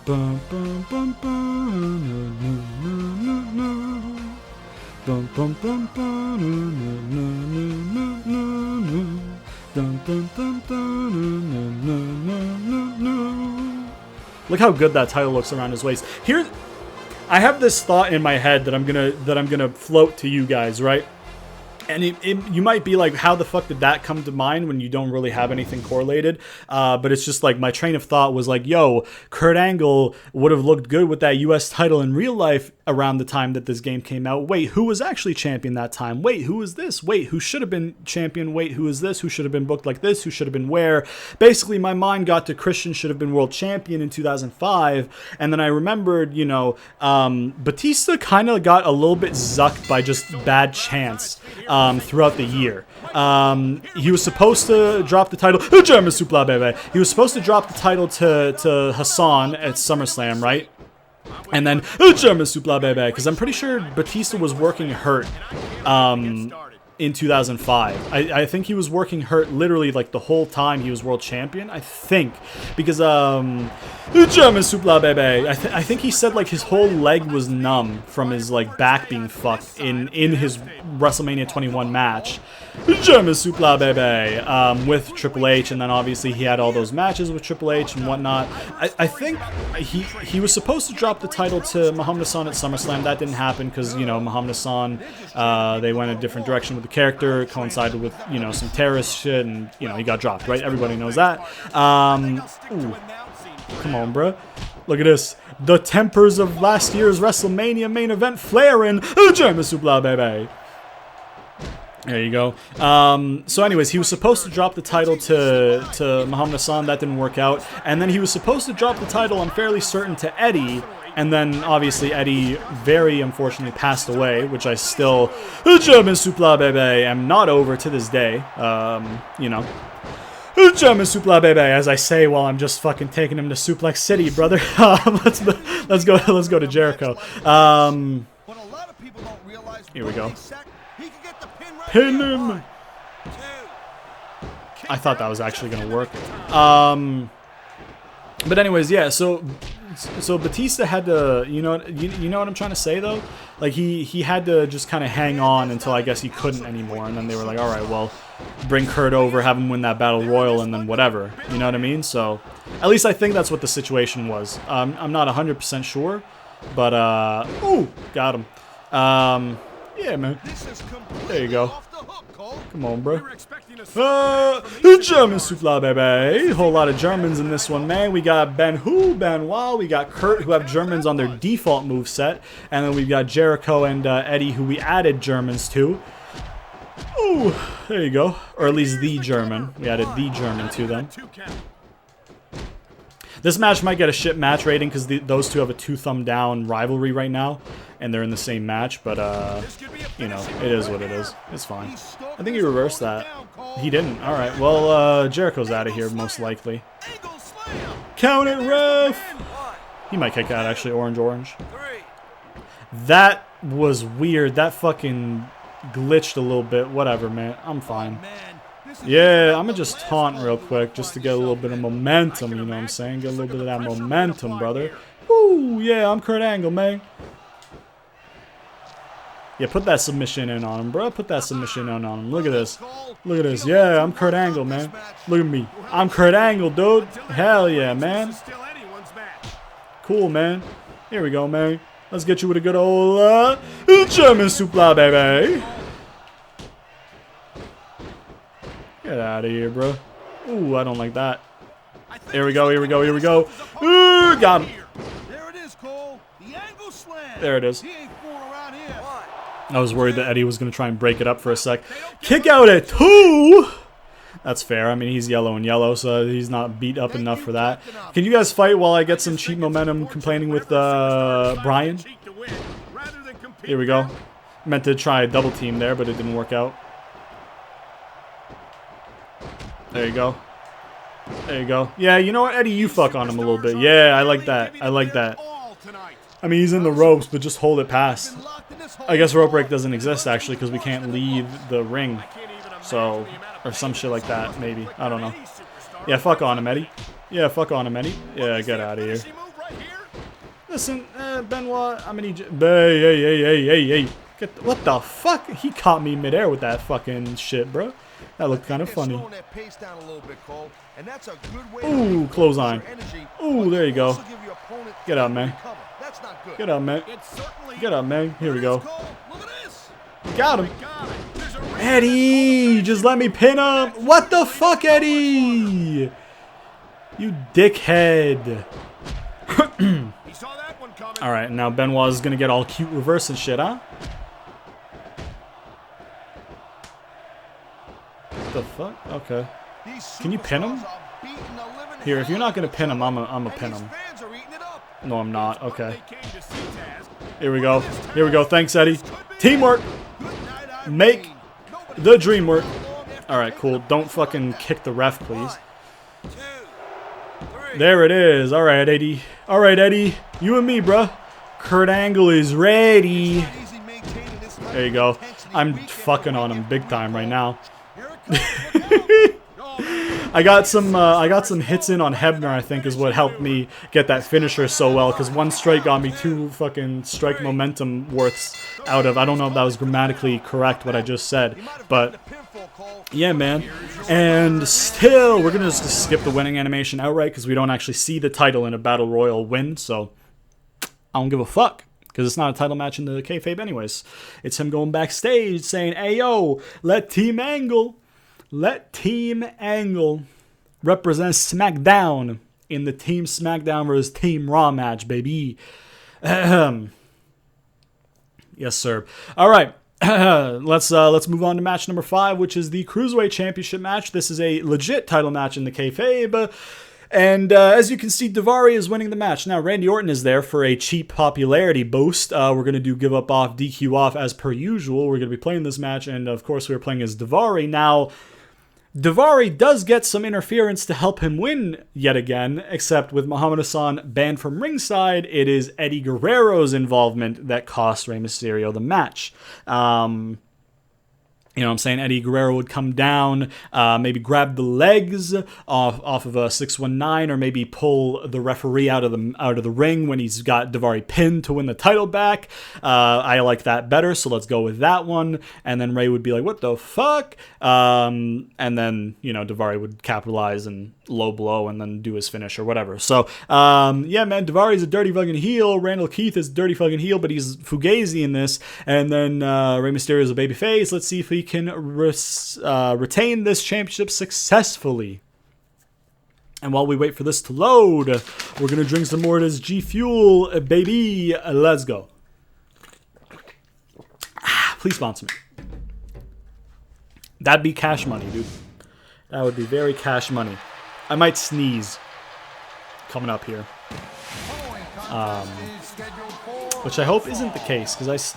Bum, bum, bum, bum, no, no, no, no, no. Bum, bum, bum, bum, no, no, no, no, no, no. Dum, dum, dum, dum, no, no, no, no, no. Look how good that title looks around his waist. Here, I have this thought in my head that I'm gonna float to you guys, right? And you might be like, how the fuck did that come to mind when you don't really have anything correlated? But it's just like my train of thought was like, yo, Kurt Angle would have looked good with that US title in real life around the time that this game came out. Wait, who was actually champion that time? Wait, who is this? Wait, who should have been champion? Wait, who is this? Who should have been booked like this? Who should have been where? Basically, my mind got to Christian should have been world champion in 2005. And then I remembered, you know, Batista kind of got a little bit zucked by just bad chance. Throughout the year. He was supposed to drop the title. German Supla, baby. He was supposed to drop the title to Hassan at SummerSlam, right? And then German Supla, baby. Because I'm pretty sure Batista was working hurt in 2005. I think he was working hurt literally like the whole time he was world champion. I think. Because German Supla, baby. I think he said like his whole leg was numb from his like back being fucked in his WrestleMania 21 match. German Supla, baby. With Triple H, and then obviously he had all those matches with Triple H and whatnot. I think he was supposed to drop the title to Muhammad Hassan at SummerSlam. That didn't happen because, you know, Muhammad Hassan, they went a different direction with the character, coincided with, you know, some terrorist shit, and, you know, he got dropped, right? Everybody knows that. Ooh. Come on, bruh. Look at this. The tempers of last year's WrestleMania main event flaring. German Supla, baby. There you go. So anyways, he was supposed to drop the title to Muhammad Hassan. That didn't work out. And then he was supposed to drop the title, I'm fairly certain, to Eddie. And then, obviously, Eddie very unfortunately passed away, which I still, German Supla, baby, am not over to this day. You know. German Supla, baby, as I say while I'm just fucking taking him to Suplex City, brother. Let's go to Jericho. Here we go. Pin him. I thought that was actually gonna work. But anyways, yeah. So Batista had to, you know what I'm trying to say though. Like he had to just kind of hang on until I guess he couldn't anymore, and then they were like, all right, well, bring Kurt over, have him win that battle royal, and then whatever. You know what I mean? So at least I think that's what the situation was. I'm not 100% sure, but ooh, got him. Yeah, man. There you go. Come on, bro. German Supla, baby. Whole lot of Germans in this one, man. We got Benoit, we got Kurt, who have Germans on their default moveset. And then we've got Jericho and Eddie, who we added Germans to. Ooh, there you go. Or at least the German. We added the German to them. This match might get a shit match rating because those two have a 2-thumb-down rivalry right now. And they're in the same match, but, you know, it is what it is. It's fine. I think he reversed that. He didn't. Alright, well, Jericho's out of here, most likely. Count it, ref! He might kick out, actually, orange. That was weird. That fucking glitched a little bit. Whatever, man. I'm fine. Yeah, I'm gonna just taunt real quick just to get a little bit of momentum, you know what I'm saying? Get a little bit of that momentum, brother. Woo, yeah, I'm Kurt Angle, man. Yeah, put that submission in on him, bro. Put that submission in on him. Look at this. Look at this. Yeah, I'm Kurt Angle, man. Look at me. I'm Kurt Angle, dude. Hell yeah, man. Cool, man. Here we go, man. Let's get you with a good old German supla, baby. Get out of here, bro. Ooh, I don't like that. Here we go, here we go, here we go. Ooh, got him. There it is. I was worried that Eddie was going to try and break it up for a sec. Kick out at 2! That's fair. I mean, he's yellow and yellow, so he's not beat up enough for that. Can you guys fight while I get some cheap momentum complaining with Brian? Here we go. Meant to try a double team there, but it didn't work out. There you go. There you go. Yeah, you know what, Eddie? You fuck on him a little bit. Yeah, I like that. I like that. I mean, he's in the ropes, but just hold it past. I guess rope break doesn't exist, actually, because we can't leave the ring. So, or some shit like that, maybe. I don't know. Yeah, fuck on him, Eddie. Yeah, fuck on him, Eddie. Yeah, get out of here. Listen, Benoit, I'm gonna need you. Hey. What the fuck? He caught me midair with that fucking shit, bro. That looked kind of funny. Ooh, clothesline. Ooh, there you go. Get up, man. Get up, man. Get up, man. Here we go. Got him. Eddie, just let me pin him. What the fuck, Eddie? You dickhead. Alright, now Benoit is going to get all cute reverse and shit, huh? What the fuck? Okay. Can you pin him? Here, if you're not going to pin him, I'm gonna pin him. No, I'm not. Okay. Here we go. Here we go. Thanks, Eddie. Teamwork. Make the dream work. Alright, cool. Don't fucking kick the ref, please. There it is. Alright, Eddie. Alright, Eddie. You and me, bruh. Kurt Angle is ready. There you go. I'm fucking on him big time right now. I got some hits in on Hebner, I think, is what helped me get that finisher so well, because one strike got me 2 fucking strike momentum worths out of. I don't know if that was grammatically correct what I just said, but yeah, man. And still, we're gonna just skip the winning animation outright because we don't actually see the title in a battle royal win, so I don't give a fuck. Because it's not a title match in the kayfabe anyways. It's him going backstage saying, "Hey yo, let Team Angle represent SmackDown in the Team SmackDown versus Team Raw match, baby." Yes, sir. All right. Let's move on to match number 5, which is the Cruiserweight Championship match. This is a legit title match in the kayfabe. And as you can see, Daivari is winning the match. Now, Randy Orton is there for a cheap popularity boost. We're going to do give up off, DQ off as per usual. We're going to be playing this match, and of course, we're playing as Daivari. Now, Daivari does get some interference to help him win yet again, except with Muhammad Hassan banned from ringside, it is Eddie Guerrero's involvement that cost Rey Mysterio the match. You know what I'm saying? Eddie Guerrero would come down, maybe grab the legs off of a 619, or maybe pull the referee out of the ring when he's got Daivari pinned to win the title back. I like that better, so let's go with that one. And then Ray would be like, "What the fuck?" And then, you know, Daivari would capitalize and low blow and then do his finish or whatever. So yeah, man, Daivari's a dirty fucking heel. Randall Keith is a dirty fucking heel, but he's Fugazi in this. And then Rey Mysterio is a babyface. Let's see if he can retain this championship successfully. And while we wait for this to load, we're going to drink some more of this G Fuel, baby. Let's go. Please sponsor me. That'd be cash money, dude. That would be very cash money. I might sneeze coming up here. Which I hope isn't the case, because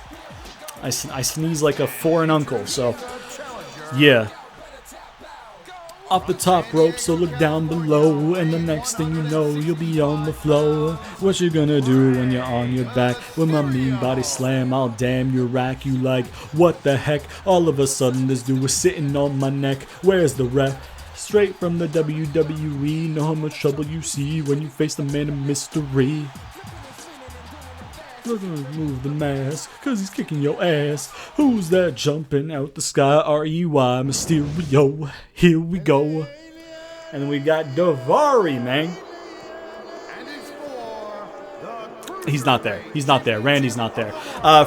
I sneeze like a foreign uncle, so yeah. Off the top rope, so look down below, and the next thing you know, you'll be on the floor. What you gonna do when you're on your back? With my mean body slam, I'll damn your rack. You like, what the heck? All of a sudden this dude was sitting on my neck. Where's the ref? Straight from the WWE. Know how much trouble you see when you face the man of mystery. We're gonna remove the mask, cause he's kicking your ass. Who's that jumping out the sky? R-E-Y, Mysterio. Here we go. And then we got Daivari, man. He's not there. He's not there. Randy's not there.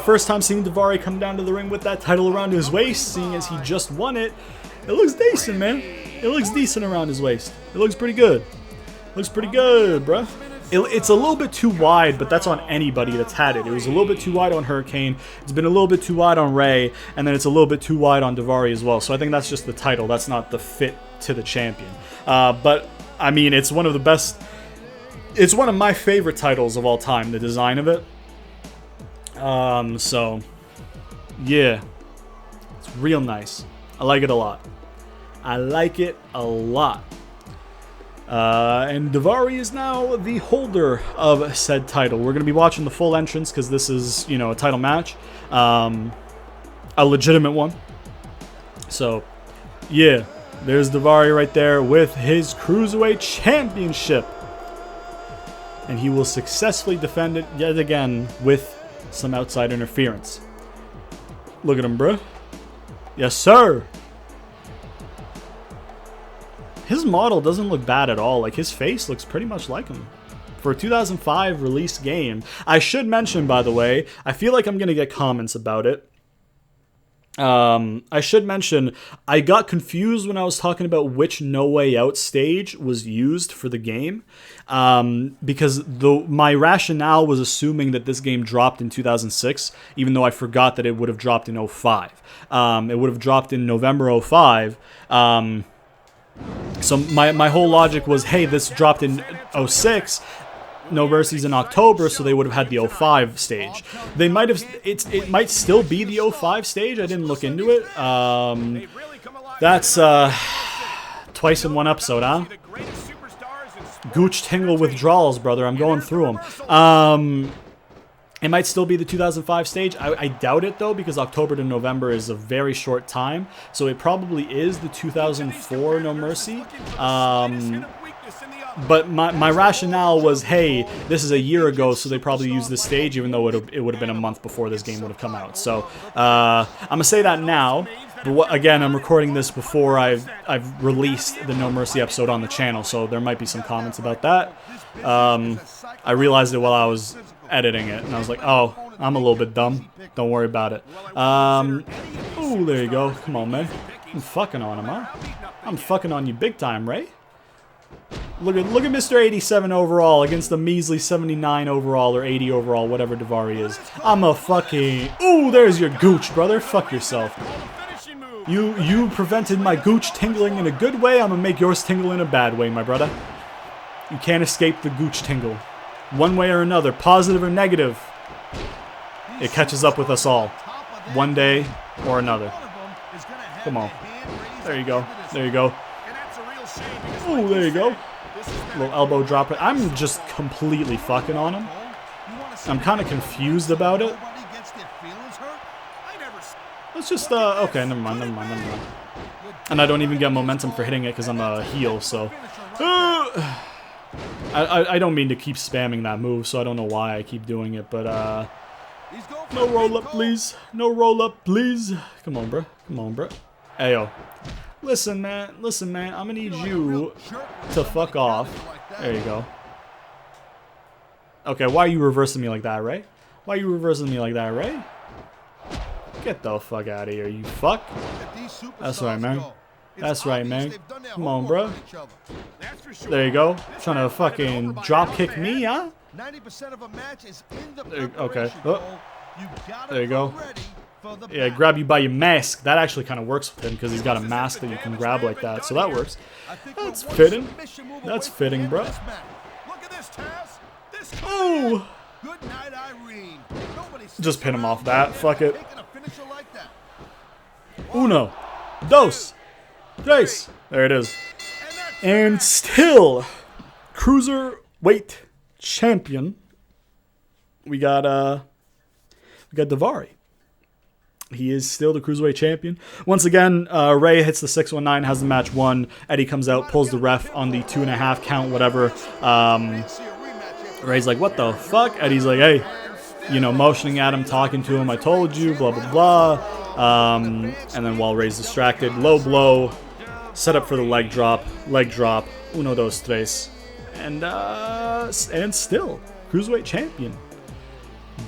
First time seeing Daivari come down to the ring with that title around his waist, seeing as he just won it. It looks decent, man. It looks decent around his waist. It looks pretty good. Looks pretty good, bruh. It's a little bit too wide, but that's on anybody that's had it. It was a little bit too wide on Hurricane. It's been a little bit too wide on Ray, and then it's a little bit too wide on Daivari as well. So I think that's just the title. That's not the fit to the champion. But, I mean, it's one of the best... It's one of my favorite titles of all time, the design of it. So, yeah. It's real nice. I like it a lot. I like it a lot. And Daivari is now the holder of said title. We're going to be watching the full entrance because this is, you know, a title match. A legitimate one. So, yeah. There's Daivari right there with his Cruiserweight Championship. And he will successfully defend it yet again with some outside interference. Look at him, bro. Yes, sir. His model doesn't look bad at all. Like, his face looks pretty much like him. For a 2005 release game. I should mention, by the way, I feel like I'm going to get comments about it. I should mention, I got confused when I was talking about which No Way Out stage was used for the game. Because my rationale was assuming that this game dropped in 2006, even though I forgot that it would have dropped in 05. It would have dropped in November 05. So my whole logic was, hey, this dropped in 06, No Mercy's in October, so they would have had the 05 stage. They might have, it might still be the 05 stage. I didn't look into it. That's twice in one episode, huh? Gooch Tingle withdrawals, brother. I'm going through them. It might still be the 2005 stage. I doubt it, though, because October to November is a very short time. So it probably is the 2004 No Mercy. But my rationale was, hey, this is a year ago, so they probably used this stage, even though it would have been a month before this game would have come out. So I'm going to say that now. But again, I'm recording this before I've released the No Mercy episode on the channel, so there might be some comments about that. I realized it while I was editing it, and I was like, oh, I'm a little bit dumb. Don't worry about it. Oh, there you go. Come on, man. I'm fucking on him, huh? I'm fucking on you big time, Ray. Look at Mr. 87 overall against the measly 79 overall or 80 overall, whatever Daivari is. I'm a fucking... Ooh, there's your gooch, brother. Fuck yourself. You prevented my gooch tingling in a good way. I'm gonna make yours tingle in a bad way, my brother. You can't escape the gooch tingle. One way or another, positive or negative, it catches up with us all. One day or another. Come on. There you go. There you go. Oh, there you go. Little elbow drop. I'm just completely fucking on him. I'm kind of confused about it. Let's just, okay, never mind. And I don't even get momentum for hitting it because I'm a heel, so... I don't mean to keep spamming that move, so I don't know why I keep doing it, but, no roll-up, please. No roll-up, please. Come on, bro. Come on, bro. Ayo. Listen, man. Listen, man. I'm gonna need you to fuck off. There you go. Okay, why are you reversing me like that, Ray? Why are you reversing me like that, Ray? Get the fuck out of here, you fuck. That's right, man. That's right, man. Come on, bro. There you go. Trying to fucking drop kick me, huh? 90% of a match is in the okay. Oh. There you go. Yeah, grab you by your mask. That actually kind of works with him because he's got a mask that you can grab like that. So that works. That's fitting. That's fitting, bro. Oh! Just pin him off that. Fuck it. Uno. Dos. Tres. There it is. And still, Cruiserweight champion. We got Daivari. He is still the Cruiserweight champion. Once again, Ray hits the 619, has the match won. Eddie comes out, pulls the ref on the 2.5 count, whatever. Ray's like, what the fuck? Eddie's like, hey, you know, motioning at him, talking to him, I told you, blah, blah, blah. And then while Ray's distracted, low blow, set up for the leg drop, uno, dos, tres. And still, Cruiserweight champion,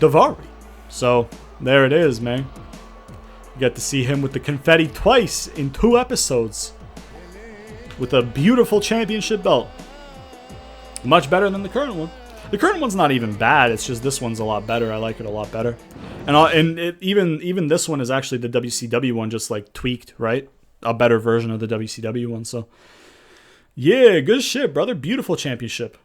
Daivari. So, there it is, man. You get to see him with the confetti twice in 2 episodes. With a beautiful championship belt. Much better than the current one. The current one's not even bad, it's just this one's a lot better. I like it a lot better. And even this one is actually the WCW one, just like tweaked, right? A better version of the WCW one, so. Yeah, good shit, brother. Beautiful championship.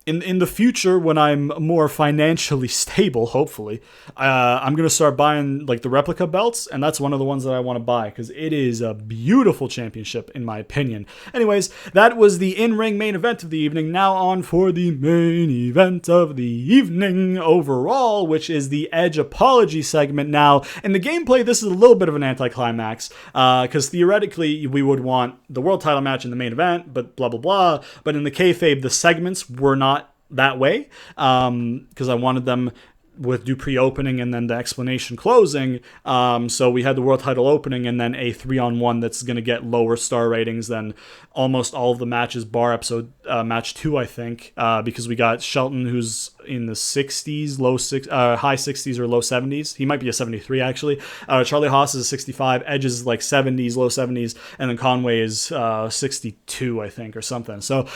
In the future, when I'm more financially stable, hopefully, I'm going to start buying like the replica belts, and that's one of the ones that I want to buy because it is a beautiful championship, in my opinion. Anyways, that was the in-ring main event of the evening. Now on for the main event of the evening overall, which is the Edge apology segment. Now, in the gameplay, this is a little bit of an anticlimax because theoretically, we would want the world title match in the main event, but blah, blah, blah. But in the kayfabe, the segments were not that way because I wanted them with Dupree opening and then the explanation closing. So we had the world title opening and then a 3-on-1 that's going to get lower star ratings than almost all of the matches bar episode match 2, I think, because we got Shelton, who's in the 60s, high 60s or low 70s. He might be a 73 actually. Charlie Haas is a 65. Edge is like 70s, low 70s, and then Conway is 62, I think, or something. So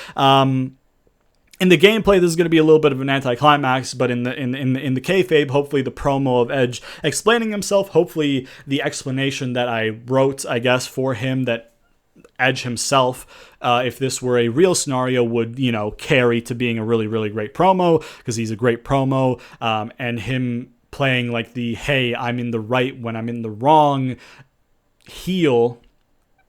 in the gameplay, this is going to be a little bit of an anticlimax, but in the kayfabe, hopefully the promo of Edge explaining himself, hopefully the explanation that I wrote, I guess, for him that Edge himself, if this were a real scenario, would, you know, carry to being a really, really great promo, because he's a great promo, and him playing like the, hey, I'm in the right when I'm in the wrong heel,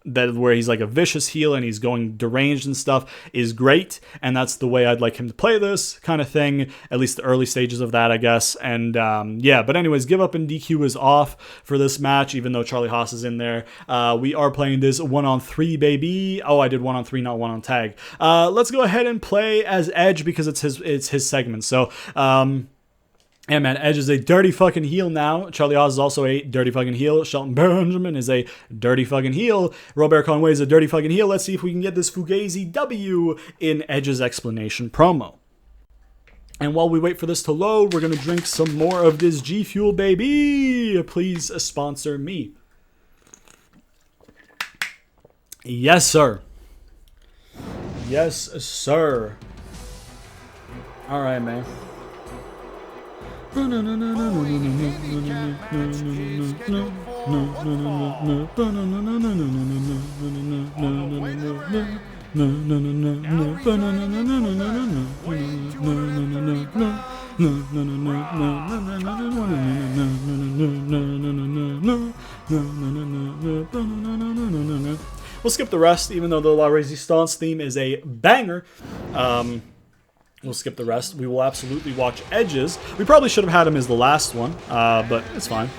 that where he's like a vicious heel and he's going deranged and stuff, is great, and that's the way I'd like him to play this kind of thing, at least the early stages of that, I guess. And yeah, but anyways, Give Up and DQ is off for this match, even though Charlie Haas is in there. We are playing this 1-on-3, baby. Oh, I did 1-on-3, not 1-on-tag. Let's go ahead and play as Edge because it's his segment. So yeah, man, Edge is a dirty fucking heel now. Charlie Haas is also a dirty fucking heel. Shelton Benjamin is a dirty fucking heel. Robert Conway is a dirty fucking heel. Let's see if we can get this Fugazi W in Edge's explanation promo. And while we wait for this to load, we're going to drink some more of this G Fuel, baby. Please sponsor me. Yes, sir. Yes, sir. All right, man. We'll skip the rest, even though the La Resistance theme is a banger. We'll skip the rest. We will absolutely watch Edges. We probably should have had him as the last one, but it's fine.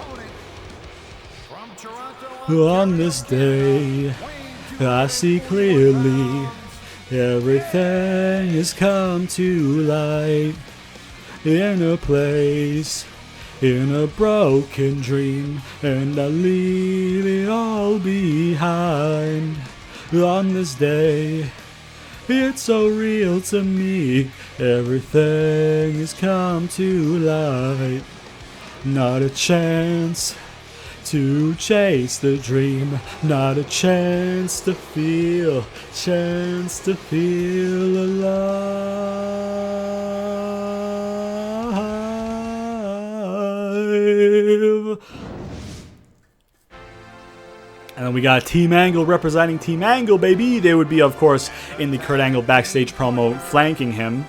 On this day, I see clearly everything has come to light. In a place, in a broken dream, and I leave it all behind. On this day, it's so real to me, everything has come to light. Not a chance to chase the dream, not a chance to feel alive. And then we got Team Angle representing Team Angle, baby. They would be, of course, in the Kurt Angle backstage promo, flanking him.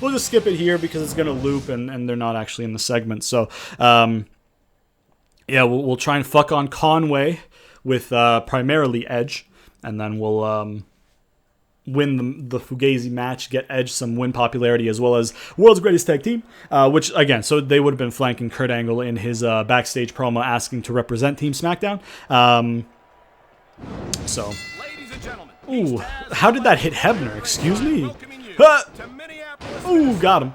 We'll just skip it here because it's going to loop and they're not actually in the segment. So, yeah, we'll try and fuck on Conway with primarily Edge, and then we'll win the Fugazi match, get Edge some win popularity, as well as World's Greatest Tag Team, which, again, so they would have been flanking Kurt Angle in his backstage promo asking to represent Team Smackdown. So, ooh, how did that hit Hebner? Excuse me. Ooh, got him.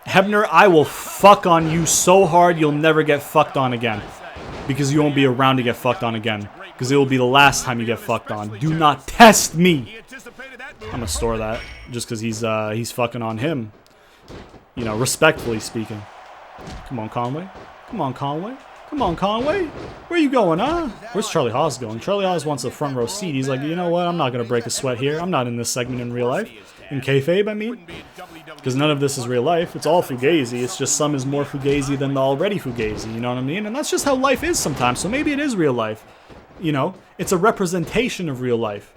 Hebner, I will fuck on you so hard you'll never get fucked on again. Because you won't be around to get fucked on again. Because it will be the last time you get fucked on. Do not test me. I'm gonna store that just because he's fucking on him. You know, respectfully speaking. Come on, Conway. Come on, Conway. Come on, Conway. Where you going, huh? Where's Charlie Haas going? Charlie Haas wants a front row seat. He's like, you know what? I'm not gonna break a sweat here. I'm not in this segment in real life. In kayfabe, I mean. Because none of this is real life. It's all Fugazi. It's just some is more Fugazi than the already Fugazi. You know what I mean? And that's just how life is sometimes. So maybe it is real life. You know? It's a representation of real life.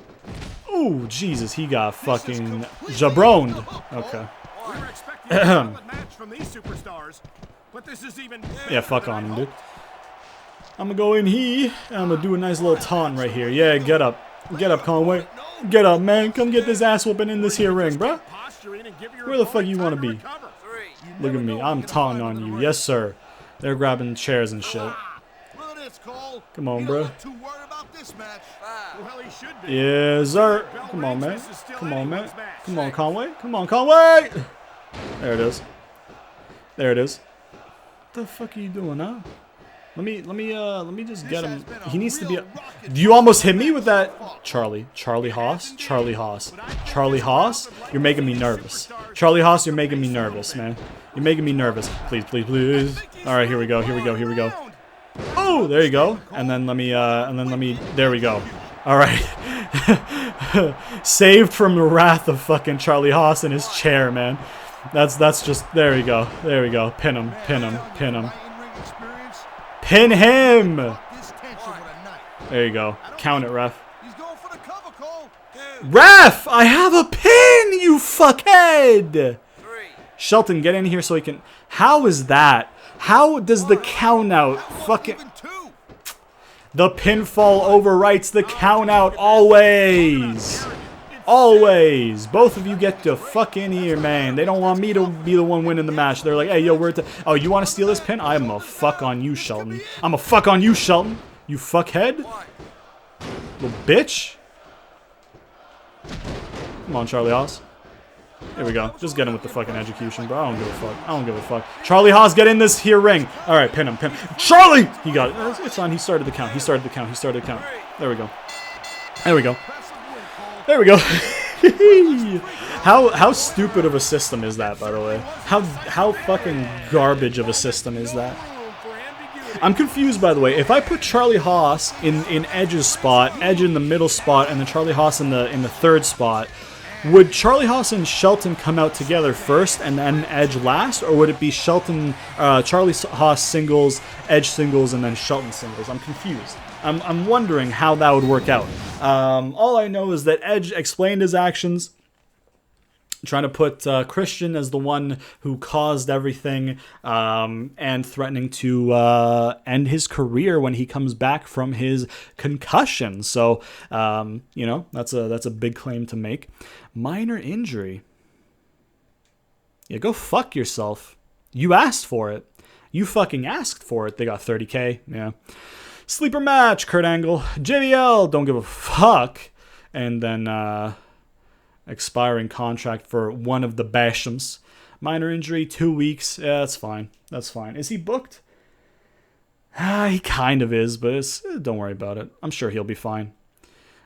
Ooh, Jesus. He got fucking jabroned. Okay. Yeah, fuck on him, dude. I'm gonna go in here. And I'm gonna do a nice little taunt right here. Yeah, get up. Get up, Conway. Get up, man. Come get this ass whooping in this here ring, bruh. Where the fuck you want to be? Look at me. I'm taunting on you. Yes, sir. They're grabbing chairs and shit. Come on, bro. Yes, sir. Come on, man. Come on, man. Come on, Conway. Come on, Conway. There it is. There it is. What the fuck are you doing, huh? Let me just get him. He needs to be. You almost hit me with that, Charlie Haas. Charlie Haas. You're making me nervous. Charlie Haas, you're making me nervous, man. You're making me nervous. Please, please, please. All right, here we go. Here we go. Here we go. Oh, there you go. And then let me. There we go. All right. Saved from the wrath of fucking Charlie Haas in his chair, man. That's just. There we go. There we go. Pin him. Pin him. Pin him. Pin him! There you go. Count it, ref. Ref! I have a pin, you fuckhead! Shelton, get in here so he can... How is that? How does the count out fucking... The pinfall overwrites the count out always! Always! Both of you get to fuck in here, man. They don't want me to be the one winning the match. They're like, hey, yo, oh, you want to steal this pin? I'm a fuck on you, Shelton. I'm a fuck on you, Shelton. You fuckhead. Little bitch. Come on, Charlie Haas. Here we go. Just get him with the fucking execution, bro. I don't give a fuck. I don't give a fuck. Charlie Haas, get in this here ring. All right, pin him, pin him. Charlie! He got it. It's on. He started the count. He started the count. He started the count. There we go. There we go. There we go. How stupid of a system is that, by the way? How fucking garbage of a system is that? I'm confused, by the way. If I put Charlie Haas in Edge's spot, Edge in the middle spot, and then Charlie Haas in the third spot, would Charlie Haas and Shelton come out together first and then Edge last, or would it be Charlie Haas singles, Edge singles, and then Shelton singles? I'm confused. I'm wondering how that would work out. All I know is that Edge explained his actions, trying to put Christian as the one who caused everything, and threatening to end his career when he comes back from his concussion. So, you know, that's a big claim to make. Minor injury. Yeah, go fuck yourself. You asked for it. You fucking asked for it. They got 30K. Yeah. Sleeper match, Kurt Angle, JBL, don't give a fuck. And then expiring contract for one of the Bashams. Minor injury, 2 weeks. Yeah, that's fine. That's fine. Is he booked? He kind of is, but don't worry about it. I'm sure he'll be fine.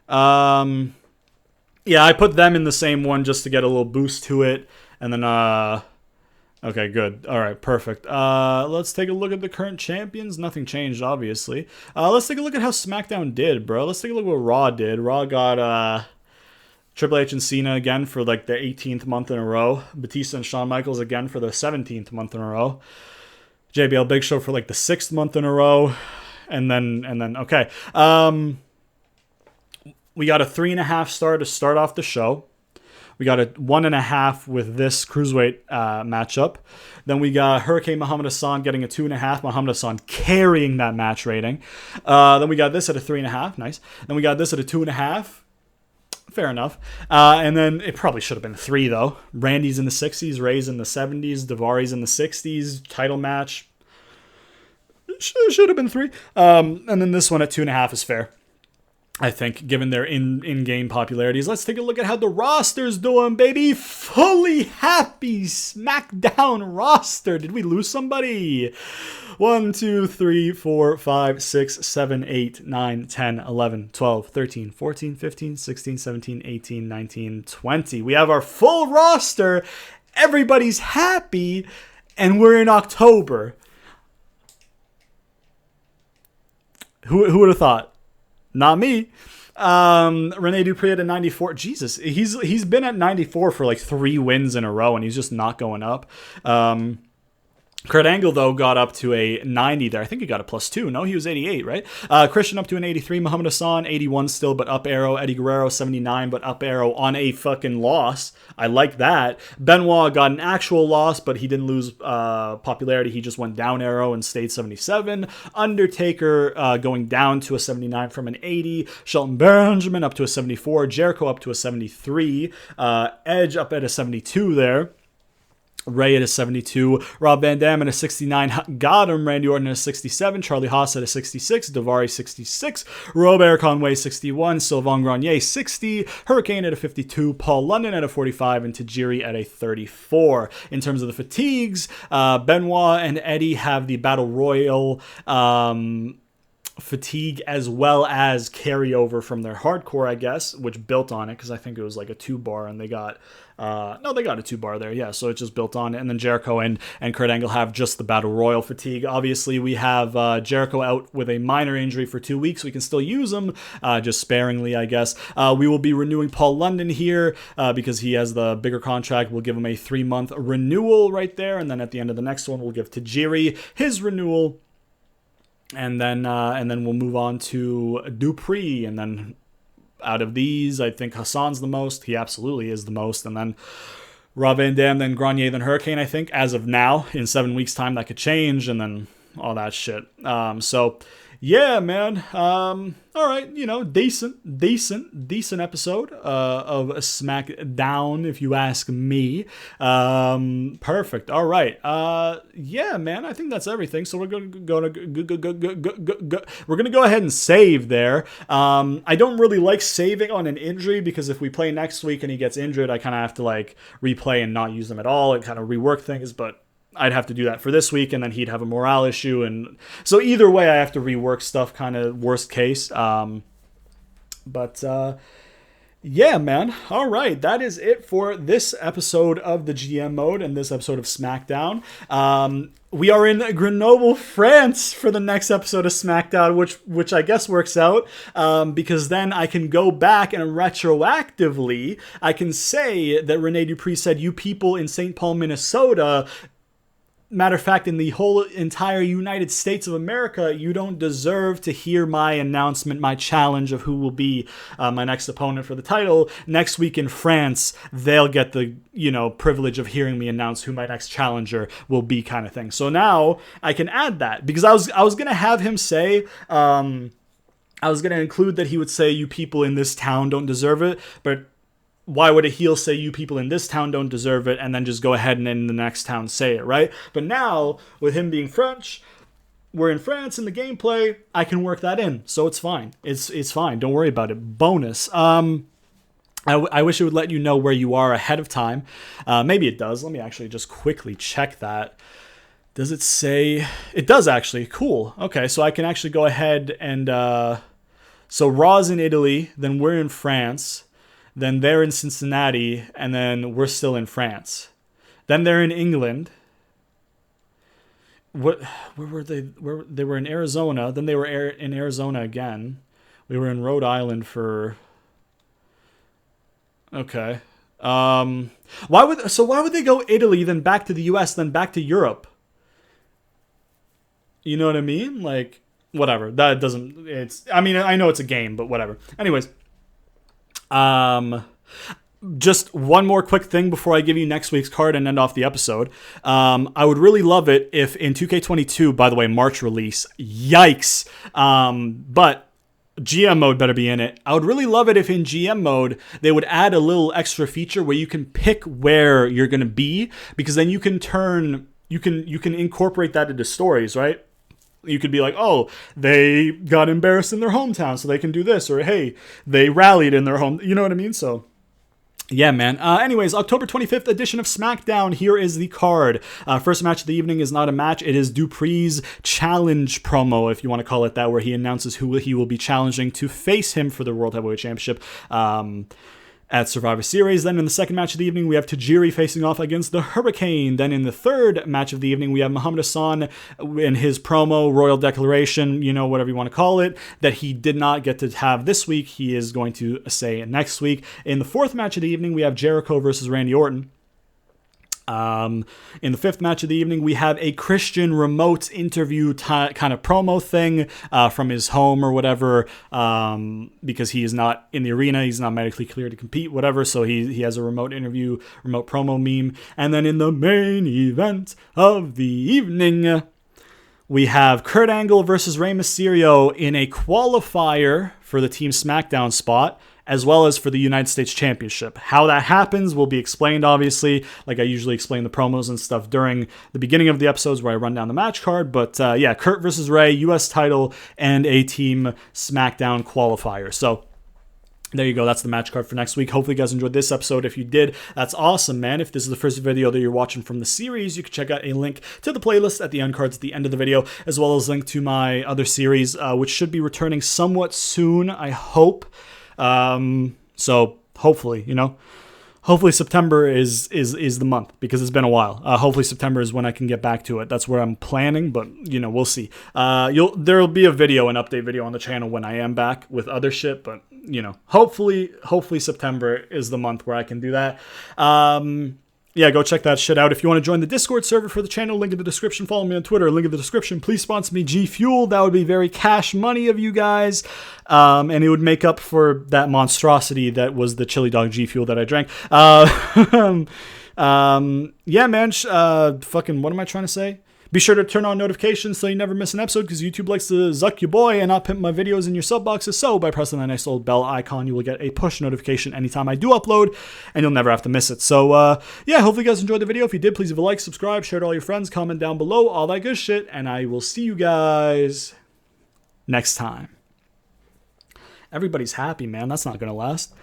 Yeah, I put them in the same one just to get a little boost to it. And then, okay, good. All right, perfect. Let's take a look at the current champions. Nothing changed, obviously. Let's take a look at how SmackDown did, bro. Let's take a look at what Raw did. Raw got Triple H and Cena again for like the 18th month in a row. Batista and Shawn Michaels again for the 17th month in a row. JBL Big Show for like the 6th month in a row. And then okay. We got a 3.5 star to start off the show. We got a 1.5 with this cruiserweight matchup. Then we got Hurricane Muhammad Hassan getting a 2.5. Muhammad Hassan carrying that match rating. Then we got this at a 3.5. Nice. Then we got this at a 2.5. Fair enough. And then it probably should have been 3, though. Randy's in the 60s. Ray's in the 70s. Daivari's in the 60s. Title match. Should have been 3. And then this one at 2.5 is fair, I think, given their in-game popularities. Let's take a look at how the roster's doing, baby. Fully happy SmackDown roster. Did we lose somebody? 1, 2, 3, 4, 5, 6, 7, 8, 9, 10, 11, 12, 13, 14, 15, 16, 17, 18, 19, 20. We have our full roster. Everybody's happy, and we're in October. Who would have thought? Not me. Rene Dupree at a 94. Jesus, he's been at 94 for like 3 wins in a row, and he's just not going up. Kurt Angle, though, got up to a 90 there. I think he got a +2. No, he was 88, right? Christian up to an 83. Muhammad Hassan, 81 still, but up arrow. Eddie Guerrero, 79, but up arrow on a fucking loss. I like that. Benoit got an actual loss, but he didn't lose popularity. He just went down arrow and stayed 77. Undertaker going down to a 79 from an 80. Shelton Benjamin up to a 74. Jericho up to a 73. Edge up at a 72 there. Ray at a 72, Rob Van Dam at a 69, got him. Randy Orton at a 67, Charlie Haas at a 66, Daivari 66, Robert Conway 61, Sylvain Grenier 60, Hurricane at a 52, Paul London at a 45, and Tajiri at a 34. In terms of the fatigues, Benoit and Eddie have the Battle Royal fatigue as well as carryover from their hardcore, I guess, which built on it, because I think it was like a 2-bar, and they got they got a 2-bar there, yeah, so it just built on it. And then Jericho and Kurt Angle have just the Battle Royal fatigue. Obviously, we have Jericho out with a minor injury for 2 weeks. We can still use him, just sparingly, I guess. We will be renewing Paul London here because he has the bigger contract. We'll give him a 3-month renewal right there, and then at the end of the next one, we'll give Tajiri his renewal. And then we'll move on to Dupree, and then out of these, I think Hassan's the most. He absolutely is the most. And then Rob Van Dam, then Grenier, then Hurricane, I think, as of now. In 7 weeks' time, that could change, and then all that shit. So, yeah, man. All right, decent episode of SmackDown, if you ask me. Perfect. All right. Yeah, man. I think that's everything. So we're gonna go ahead and save there. I don't really like saving on an injury, because if we play next week and he gets injured, I kind of have to like replay and not use them at all and kind of rework things, but I'd have to do that for this week, and then he'd have a morale issue, and so either way I have to rework stuff, kind of worst case. Yeah, man. All right, that is it for this episode of the GM Mode and this episode of SmackDown. We are in Grenoble, France for the next episode of SmackDown, which I guess works out, because then I can go back and retroactively, I can say that Rene Dupree said, "You people in St. Paul, Minnesota, matter of fact, in the whole entire United States of America, you don't deserve to hear my announcement, my challenge of who will be my next opponent for the title. Next week in France, they'll get the, privilege of hearing me announce who my next challenger will be," kind of thing. So now I can add that, because I was going to have him say, I was going to include that he would say, "You people in this town don't deserve it," but why would a heel say, "You people in this town don't deserve it," and then just go ahead and in the next town say it, right? But now, with him being French, we're in France in the gameplay, I can work that in. So it's fine. It's fine. Don't worry about it. Bonus. I wish it would let you know where you are ahead of time. Maybe it does. Let me actually just quickly check that. Does it say? It does actually. Cool. Okay, so I can actually go ahead and... so Raw's in Italy, then we're in France, then they're in Cincinnati, and then we're still in France. Then they're in England. Where were they? They were in Arizona. Then they were in Arizona again. We were in Rhode Island for... Okay. Why would they go Italy, then back to the US, then back to Europe? You know what I mean? Like, whatever. That doesn't... I mean, I know it's a game, but whatever. Anyways. Just one more quick thing before I give you next week's card and end off the episode. I would really love it if in 2K22, by the way, March release, yikes. But GM mode better be in it. I would really love it if in GM mode they would add a little extra feature where you can pick where you're going to be, because then you can incorporate that into stories, right? You could be like, oh, they got embarrassed in their hometown, so they can do this, or hey, they rallied in their home. You know what I mean? So yeah, man. Anyways, October 25th edition of SmackDown. Here is the card. First match of the evening is not a match. It is Dupree's challenge promo, if you want to call it that, where he announces who he will be challenging to face him for the World Heavyweight Championship at Survivor Series. Then in the second match of the evening, we have Tajiri facing off against the Hurricane. Then in the third match of the evening, we have Muhammad Hassan in his promo, Royal Declaration, you know, whatever you want to call it, that he did not get to have this week. He is going to say next week. In the fourth match of the evening, we have Jericho versus Randy Orton. In the fifth match of the evening, we have a Christian remote interview kind of promo thing from his home or whatever, because he is not in the arena. He's not medically cleared to compete, whatever. So he has a remote interview, remote promo meme. And then in the main event of the evening, we have Kurt Angle versus Rey Mysterio in a qualifier for the Team SmackDown spot, as well as for the United States Championship. How that happens will be explained, obviously. Like I usually explain the promos and stuff during the beginning of the episodes where I run down the match card. But yeah, Kurt versus Rey, US title, and a Team SmackDown qualifier. So there you go. That's the match card for next week. Hopefully you guys enjoyed this episode. If you did, that's awesome, man. If this is the first video that you're watching from the series, you can check out a link to the playlist at the end cards at the end of the video, as well as a link to my other series, which should be returning somewhat soon, I hope. So hopefully, hopefully September is the month, because it's been a while. Hopefully September is when I can get back to it. That's where I'm planning, but we'll see. There'll be a video, an update video on the channel when I am back with other shit, but hopefully September is the month where I can do that. Yeah, go check that shit out. If you want to join the Discord server for the channel, link in the description. Follow me on Twitter, link in the description. Please sponsor me, G Fuel. That would be very cash money of you guys. And it would make up for that monstrosity that was the chili dog G Fuel that I drank. Yeah, man. Fucking, what am I trying to say? Be sure to turn on notifications so you never miss an episode, because YouTube likes to zuck your boy and not pimp my videos in your sub boxes. So by pressing that nice little bell icon, you will get a push notification anytime I do upload, and you'll never have to miss it. So yeah, hopefully you guys enjoyed the video. If you did, please leave a like, subscribe, share it to all your friends, comment down below, all that good shit, and I will see you guys next time. Everybody's happy, man. That's not going to last.